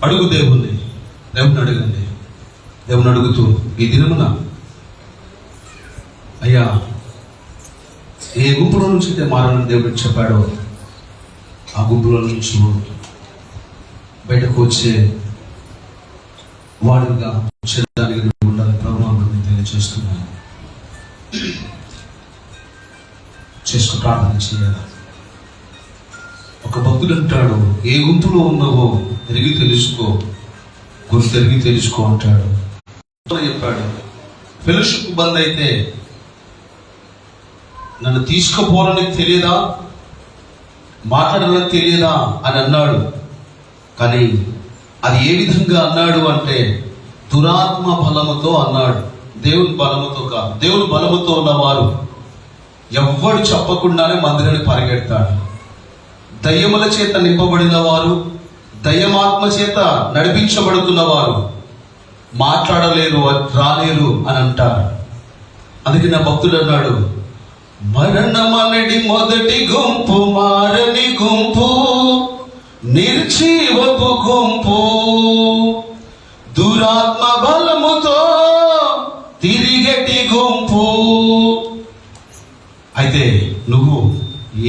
అడుగు దేవుణ్ణి, దేవుని అడగండి. దేవుని అడుగుతూ ఈ దినమున అయ్యా ఏ గుంపులో నుంచి అయితే మారాలని దేవుడికి చెప్పాడో ఆ గుంపులో నుంచి బయటకు వచ్చే వాడుగా శరీరానికి ఉండాలని ప్రభుత్వాన్ని తెలియజేస్తున్నాను. చేసుకు ప్రార్థన చేయాలి. ఒక భక్తుడు అంటాడు, ఏ గుంపులో ఉన్నావో తిరిగి తెలుసుకో, గురి తిరిగి తెలుసుకో అంటాడు. చెప్పాడు, ఫెలోషిప్ బంద్ అయితే నన్ను తీసుకుపోవాలని తెలియదా, మాట్లాడాలని తెలియదా అని అన్నాడు. కానీ అది ఏ విధంగా అన్నాడు అంటే దురాత్మ బలముతో అన్నాడు, దేవుని బలముతో కాదు. దేవుని బలముతో ఉన్నవారు ఎవ్వడు చెప్పకుండానే మందిరాన్ని పరిగెడతాడు. దయ్యముల చేత నింపబడిన వారు, దయ్యమాత్మ చేత నడిపించబడుతున్న వారు మాట్లాడలేరు, రాలేరు అని అంటారు. అందుకే నా భక్తుడు అన్నాడు, మరణమనడి మొదటి గుంపు మారని గుంపు, నిర్జీవపు గుంపు, దురాత్మ బలముతో తిరిగటి గుంపు. అయితే నువ్వు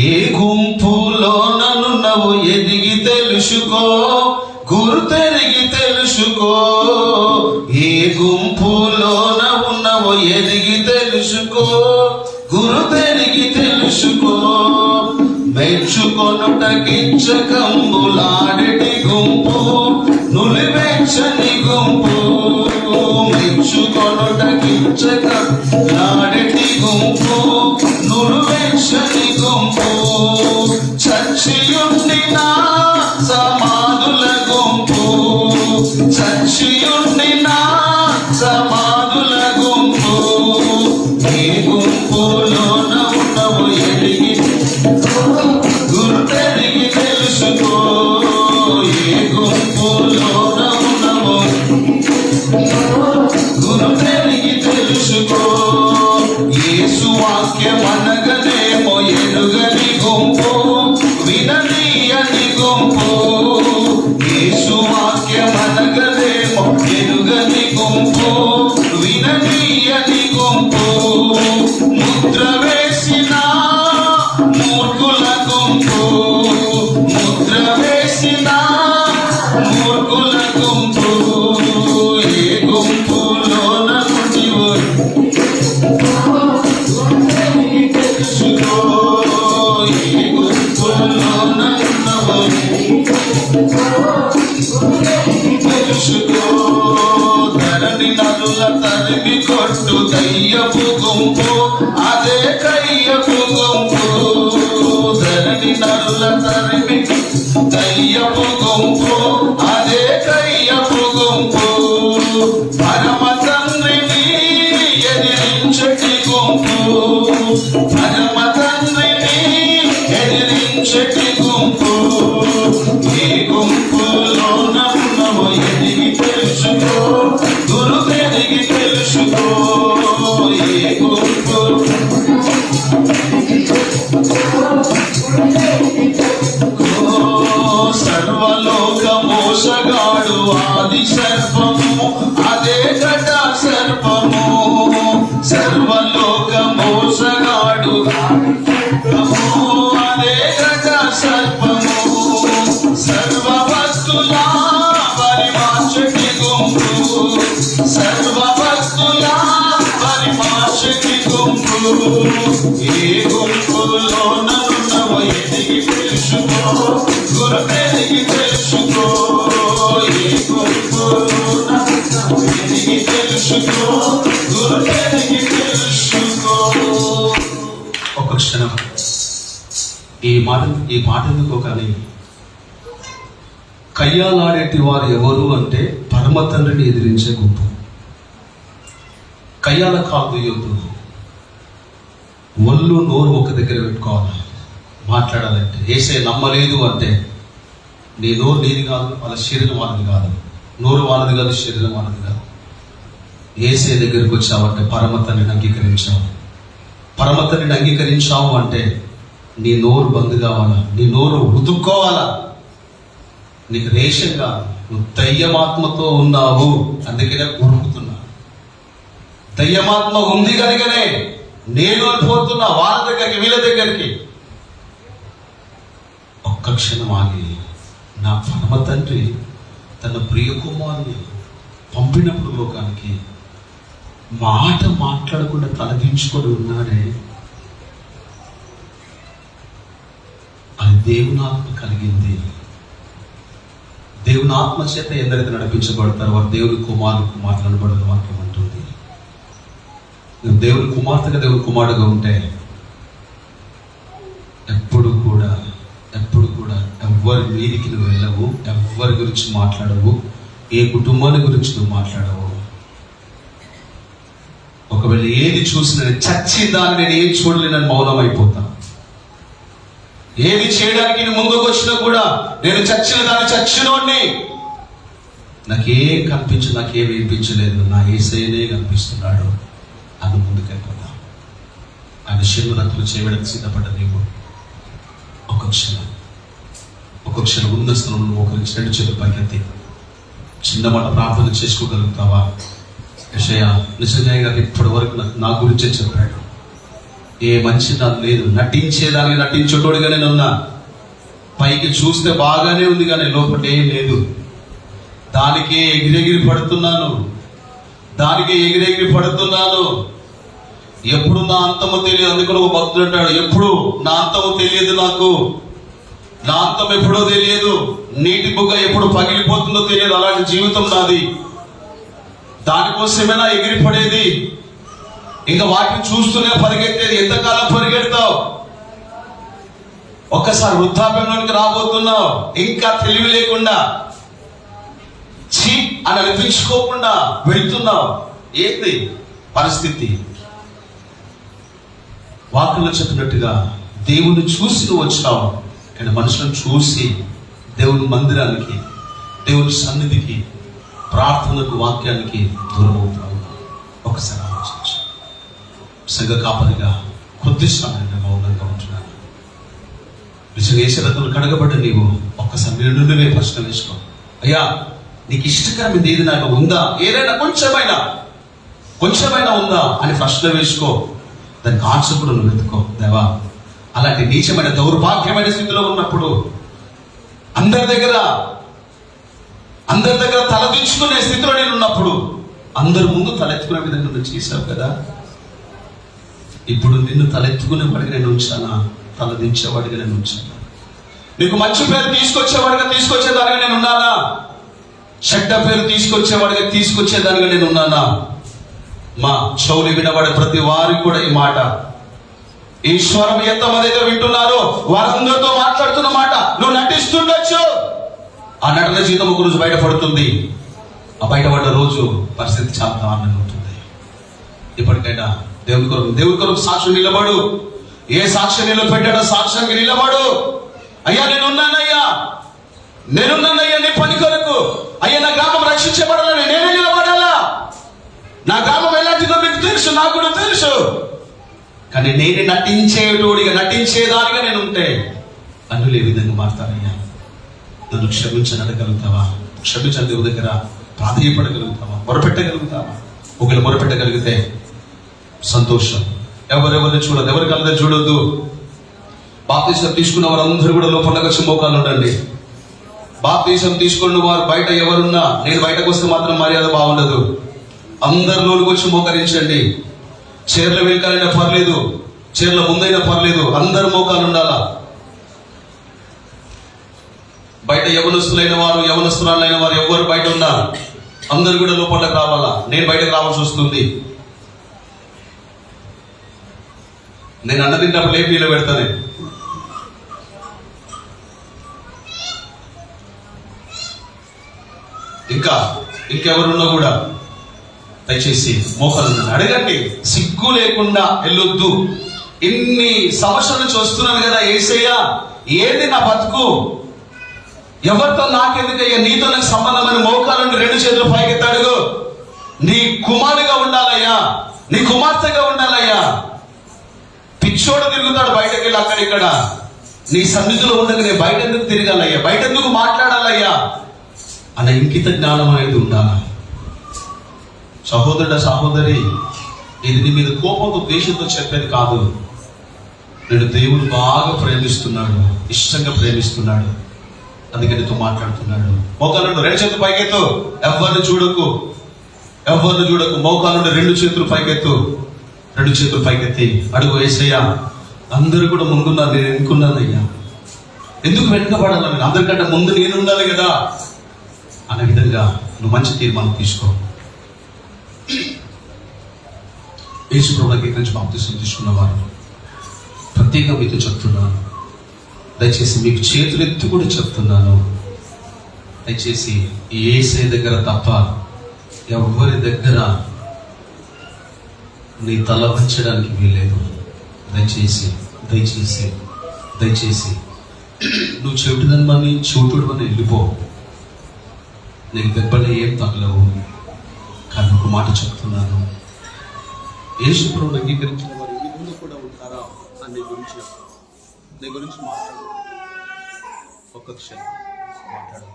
ఏ గుంపులోననున్నావు ఎదిగి తెలుసుకో, గుర్తెరిగి తెలుసుకో. ఏ గుంపులోన ఉన్నావో ఎదిగి తెలుసుకో, గుర్తెరిగి తెలుసుకో. మెచ్చుకొనుటకించకంబులాడటి గుంపు, నులివెచ్చని గుంపు. మెచ్చుకొనుటకించకంబులాడటి గుంపు, నులివెచ్చని గుంపు. చచ్చియుండిన సమాధుల గుంపు, చచ్చియుండిన సమాధుల గుంపు. ఏ గుంపులోన ఉన్నవు ఎదిగి గుర్తెరిగి తెలుసుకో. ఏ గుంపులోన ఉన్నవు గుర్తెరిగి తెలుసుకో. యేసు వాక్యం అనగనేమో ఎరుగని గుంపు, విననీయని గుంపు. యేసు వాక్యం అనగనేమో ఎరుగని గుంపు, విననీయని గుంపు. ముద్ర వేసిన మూర్ఖుల గుంపు, ముద్ర వేసిన మూర్ఖుల గుంపు. ఏ గుంపులోన నీవు తెలుసుకో. ఏ గుంపులోన ఉన్నావో తెలుసుకో. ధరణి నదుల తరిమి కొట్టు దయ్యపు గుంపు, అదే కయ్యపు గుంపు. ధరణి నదుల సర్పము సర్వభక్తుల పరిమార్చకి గుంపు సర్వభక్తుల పరిమార్చకి గుంపు ఏ గుంపులో నన్ను ఎదిగి తెలుసుకో గురు ఎదిగి తెలుసుకో ఏ గుంపులో నన్ను ఎదిగి తెలుసుకో గురు ఎదిగి తెలుసుకో. ఒక క్షణం ఈ మాట ఎందుకో కానీ కయ్యాలాడేటి వారు ఎవరు అంటే పరమ తండ్రిని ఎదిరించే గుంపు. కయ్యాల కాదు యోధు ఒళ్ళు నోరు ఒక దగ్గర పెట్టుకోవాలి. మాట్లాడాలంటే ఏసే నమ్మలేదు అంటే నీ నోరు నీది కాదు, వాళ్ళ శరీరం వాళ్ళది కాదు, నోరు వాళ్ళది కాదు, శరీరం వాళ్ళది కాదు. ఏసే దగ్గరికి వచ్చావంటే పరమ తండ్రిని అంగీకరించావు. పరమ తండ్రిని అంగీకరించావు అంటే నీ నోరు బంద్ కావాలా, నీ నోరు ఉతుక్కోవాలా. నీకు రేషన్ కాదు, నువ్వు దయ్యమాత్మతో ఉన్నావు, అందుకనే ఉరుకుతున్నా. దయ్యమాత్మ ఉంది కనుకనే నేను పోతున్నా వాళ్ళ దగ్గరికి వీళ్ళ దగ్గరికి. ఒక్క క్షణం ఆగి నా పరమ తండ్రి తన ప్రియ కుమారుని పంపినప్పుడు లోకానికి మాట మాట్లాడకుండా తలదించుకొని ఉన్నాడే, అది దేవుని ఆత్మ కలిగింది. దేవుని ఆత్మ చేత ఎందరైతే నడిపించబడతారో వారు దేవుని కుమారులు అనబడిన వాక్యం అంటుంది. నువ్వు దేవుని కుమార్తెగా దేవుని కుమారుడుగా ఉంటే ఎప్పుడు కూడా ఎవ్వరి మీదికి నువ్వు వెళ్ళవు, ఎవ్వరి గురించి మాట్లాడవు, ఏ కుటుంబాన్ని గురించి నువ్వు మాట్లాడవు. ఒకవేళ ఏది చూసినా చచ్చిన దాన్ని నేను ఏం చూడలేనని మౌనం అయిపోతాను. ఏది చేయడానికి నేను ముందుకు వచ్చినా కూడా నేను చచ్చిన దాన్ని చచ్చినోడిని. నాకేం కనిపించదు, నాకేం వినిపించలేదు, నా యేసయ్యనే కనిపిస్తున్నాడు అని ముందుకెళ్ళిపోతా. ఆయన శిల్వరత్తులు చేయడానికి సిద్ధపడ్డ నీవు ఒక క్షణం ఉన్న స్థలంలో ఒకరికి రెండు చేతులు పైకెత్తి చిన్న మాట ప్రార్థన చేసుకోగలుగుతావా? యెషయా నిజంగా ఇప్పటి వరకు నా గురించే చెప్పాడు. ఏ మంచి నాకు లేదు, నటించేదానికి నటించేటోడుగా నేను ఉన్నా. పైకి చూస్తే బాగానే ఉంది కానీ లోపల ఏం లేదు. దానికే ఎగిరెగిరి పడుతున్నాను. ఎప్పుడు నా అంతము తెలియదు. అందుకని ఒక భక్తుడు అంటాడు, ఎప్పుడు నా అంతము తెలియదు, నాకు నా అంతం ఎప్పుడో తెలియదు, నీటి బుగ్గ ఎప్పుడు పగిలిపోతుందో తెలియదు. అలాంటి జీవితం నాది. దానికోసమేనా ఎగిరిపడేది? ఇంకా వాటిని చూస్తూనే పరిగెత్తేది. ఎంతకాలం పరిగెడతావు? ఒక్కసారి వృద్ధాప్యంలోనికి రాబోతున్నావు, ఇంకా తెలివి లేకుండా చీ అని అనిపించుకోకుండా వెళ్తున్నావు. ఏంటి పరిస్థితి? వాక్యంలో చెప్పినట్టుగా దేవుని చూసి నువ్వు వచ్చినావు, కానీ మనుషులను చూసి దేవుని మందిరానికి, దేవుని సన్నిధికి, ప్రార్థనకు, వాక్యానికి దూరం అవుతావు. ఒకసారి ఆలోచించు. సంఘ కాపరిగా కొద్ది సమయంగా మౌనంగా ఉంటున్నాను. నిజంగా ఏ శరతులు కడగబడ్డ నీవు ఒక్కసారి నేను నుండి ప్రశ్న వేసుకో. అయ్యా, నీకు ఇష్టకరమైనది ఏది నాకు ఉందా? ఏదైనా కొంచెమైనా ఉందా అని ప్రశ్న వేసుకో. దానికి ఆన్సర్ కూడా నువ్వు వెతుకో. దేవా, అలాంటి నీచమైన దౌర్భాగ్యమైన స్థితిలో ఉన్నప్పుడు అందరి దగ్గర తలదించుకునే స్థితిలో నేను ఉన్నప్పుడు అందరి ముందు తలెత్తుకునే విధంగా నువ్వు చేశావు కదా. ఇప్పుడు నిన్ను తలెత్తుకునేవాడిగా నేను ఉంచానా? తలదించేవాడిగా నేను ఉంచానా? నీకు మంచి పేరు తీసుకొచ్చేదానిగా నేను ఉన్నానా? చెడ్డ పేరు తీసుకొచ్చేదానిగా నేను ఉన్నానా? మా చెవులు వినబడే ప్రతి వారికి కూడా ఈ మాట, ఈ స్వరం ఎంతమంది అయితే వింటున్నారో వారందరితో మాట్లాడుతున్న మాట. నువ్వు నటిస్తుండొచ్చు, ఆ నటన జీవితం ఒక రోజు బయటపడుతుంది. ఆ బయటపడ్డ రోజు పరిస్థితి చాలా దారుణంగా ఉంటుంది. ఇప్పటికైనా దేవుడి కొరకు సాక్ష్యం నిలబడు. ఏ సాక్ష్యం నిలబెట్టాడో సాక్ష్యానికి నిలబడు. అయ్యా, నేనున్నానయ్యా నీ పని కొరకు. అయ్యా, నా గ్రామం రక్షించబడాలని నేనే నిలబడాలా? నా గ్రామం ఎలాంటిదో మీకు తెలుసు, నాకు కూడా తెలుసు. కానీ నేను నటించేదానిగా నేను ఉంటే అన్నులు ఏ విధంగా మారుతారయ్యా? నన్ను క్షమించని అడగలుగుతావా? క్షమించని దేవుడి దగ్గర ప్రాధేయపడగలుగుతావా? మొరపెట్టగలుగుతావా? ఒకవేళ మొరపెట్టగలిగితే సంతోషం. ఎవరెవరిని చూడదు, ఎవరి కళ్ళ చూడొద్దు. బాప్తీసం తీసుకున్న వారు అందరూ కూడా లోపలికి వచ్చి మోకాలు ఉండండి. బాప్తీసం తీసుకున్న వారు బయట ఎవరున్నా, నేను బయటకు వస్తే మాత్రం మర్యాద బాగుండదు. అందరు లోనికి వచ్చి మోకరించండి. చీరల వెనకాలైనా పర్లేదు, చీరల ముందైనా పర్లేదు, అందరు మోకాలు ఉండాలా. బయట యవనస్తులైన వారు, యవనస్తురాలైన వారు ఎవరు బయట ఉన్నా అందరు కూడా లోపలికి రావాలా. నేను బయటకు రావాల్సి వస్తుంది. నేను అన్న తింటప్పుడు లేపి నీళ్ళు పెడతానే. ఇంకెవరున్నా కూడా దయచేసి మోకాలు అడగండి. సిగ్గు లేకుండా వెళ్ళొద్దు. ఇన్ని సంవత్సరాల నుంచి వస్తున్నాను కదా యేసయ్యా, ఏంది నా బతుకు, ఎవరితో నాకెందుకయ్యా, నీతో నాకు సంబంధమైన మోకాలు రెండు చేతులు పైకెత్తాడు. నీ కుమారుడిగా ఉండాలయ్యా, నీ కుమార్తెగా ఉండాలయ్యా. పిచ్చోడు తిరుగుతాడు బయటకు వెళ్ళి అక్కడిక్కడ. నీ సన్నిధిలో ఉండగా నేను బయట ఎందుకు తిరగాలయ్యా, బయట ఎందుకు మాట్లాడాలయ్యా అన్న ఇంకిత జ్ఞానం అనేది ఉండాలి. సహోదరుడ సహోదరి, ఇది నీ మీద కోపంతో దేశంతో చెప్పేది కాదు. నేను దేవుడు బాగా ప్రేమిస్తున్నాడు, ఇష్టంగా ప్రేమిస్తున్నాడు, అందుకే నీతో మాట్లాడుతున్నాడు. మోకాలు రెండు చేతులు పైకెత్తు. ఎవరిని చూడకు, ఎవరిని చూడకు. మోకాలు రెండు చేతులు పైకెత్తు. రెండు చేతులు పైకెత్తి అడుగు. యేసయ్యా, అందరూ కూడా ముందున్నారు, నేను ఎన్నుకున్నానయ్యా, ఎందుకు వెనుకబడాలి, అందరికంటే ముందు నేను ఉండాలి కదా అనే విధంగా నువ్వు మంచి తీర్మానం తీసుకో. యేసు ప్రభువుకి అంగీకరించి బాప్తీసం తీసుకున్న వారు ప్రత్యేకంగా మీతో చెప్తున్నాను. దయచేసి మీకు చేతులెత్తి కూడా చెప్తున్నాను, దయచేసి యేసయ్య దగ్గర తప్ప ఎవరి దగ్గర నీ తల వంచడానికి వీలేదు. దయచేసి దయచేసి దయచేసి నువ్వు చెవిటిదమ్మని చోటుడు అని వెళ్ళిపో. నీకు దెబ్బలు ఏం తగలవు. కానీ ఒక మాట చెప్తున్నాను, యేసు ప్రభువుని అంగీకరించిన వారు ఈ విధంగా కూడా ఉంటారా అని నీ గురించి మాట్లాడు. ఒక్క క్షణం మాట్లాడు.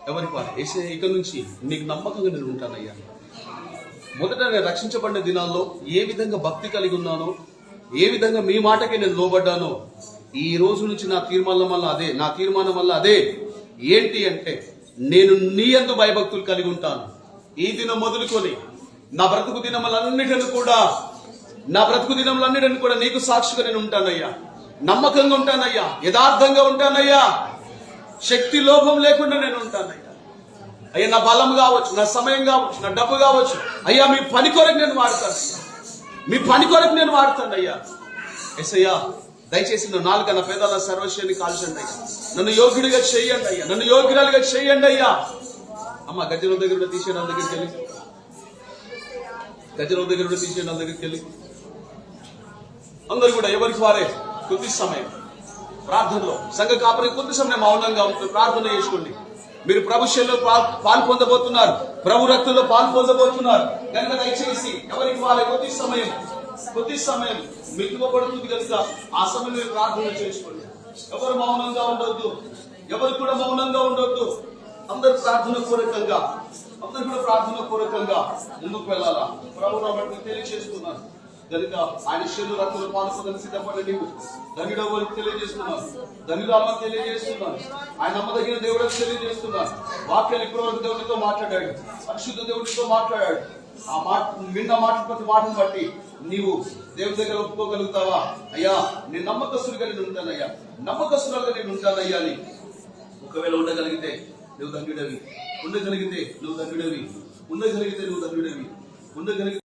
ఎవరికి వారు యేసే, ఇక నుంచి నీకు నమ్మకంగా నేను ఉంటానయ్యా. మొదట నేను రక్షించబడిన దినాల్లో ఏ విధంగా భక్తి కలిగి ఉన్నానో, ఏ విధంగా మీ మాటకే నేను లోబడ్డానో, ఈ రోజు నుంచి నా తీర్మానం వల్ల అదే. ఏంటి అంటే, నేను నీ యందు భయభక్తులు కలిగి ఉంటాను. ఈ దినం మొదలుకొని నా బ్రతుకు దినములన్నిటిని కూడా నీకు సాక్షిగా నేను ఉంటానయ్యా. నమ్మకంగా ఉంటానయ్యా, యథార్థంగా ఉంటానయ్యా, శక్తి లోభం లేకుండా నేను ఉంటానయ్యా. అయ్యా, నా బలం కావచ్చు, నా సమయం కావచ్చు, నా డబ్బు కావచ్చు, అయ్యా మీ పని కొరకు నేను వాడతానయ్యా, మీ పని కొరకు నేను వాడతానయ్యా. యేసయ్యా, దయచేసి నా నాలుక, నా పేదల సర్వస్వాన్ని కాల్చండి అయ్యా. నన్ను యోగ్యుడిగా చేయండి అయ్యా, నన్ను యోగ్యురాలుగా చేయండి అయ్యా. అమ్మ గజల దగ్గర కూడా తీసేయండి, వాళ్ళ దగ్గరికి వెళ్ళి. గజల దగ్గర కూడా తీసేయండి, వాళ్ళ దగ్గరికి వెళ్ళి. అందరు కూడా ఎవరికి వారే కొద్ది సమయం ప్రార్థనలో, సంఘ కాపరి కొద్ది సమయం మౌనంగా ఉంటుంది, ప్రార్థన చేసుకోండి. మీరు ప్రభు శైలిలో పాలు పొందబోతున్నారు, ప్రభు రక్తంలో పాలు పొందబోతున్నారు కనుక దయచేసి ఎవరికి వారే కొద్ది సమయం మీకు ఇవ్వబడుతుంది కనుక ఆ సమయం మీరు ప్రార్థన చేసుకోండి. ఎవరు మౌనంగా ఉండొద్దు, ఎవరు కూడా మౌనంగా ఉండొద్దు. అందరు కూడా ప్రార్థన పూర్వకంగా ముందుకు వెళ్ళాలా. ప్రభు రాబట్టి తెలియజేస్తున్నాను కనుక ఆయన శైలు రక్తంలో పాల్గొనని సిద్ధపడి నీవు ధన్యుడు తెలియజేస్తున్నాను, ధన్యురాలని తెలియజేస్తున్నాను, ఆయన నమ్మదగిన దేవుడికి తెలియజేస్తున్నాను. వాక్యాలు ఇప్పటివరకు దేవుడితో మాట్లాడాడు, పరిశుద్ధ దేవుడితో మాట్లాడాడు. ఆ మాట విన్న ప్రతి మాటను బట్టి నీవు దేవుడి దగ్గర ఒప్పుకోగలుగుతావా? అయ్యా, నేను నమ్మకస్తులుగా నేను ఉంటానయ్యా, నమ్మకస్తులుగా నేను ఉంటానయ్యా అని ఒకవేళ ఉండగలిగితే నువ్వు ధన్యుడవి, ఉండగలిగితే నువ్వు ధన్యుడవి, ఉండగలిగితే నువ్వు ధన్యుడవి, ఉండగలిగితే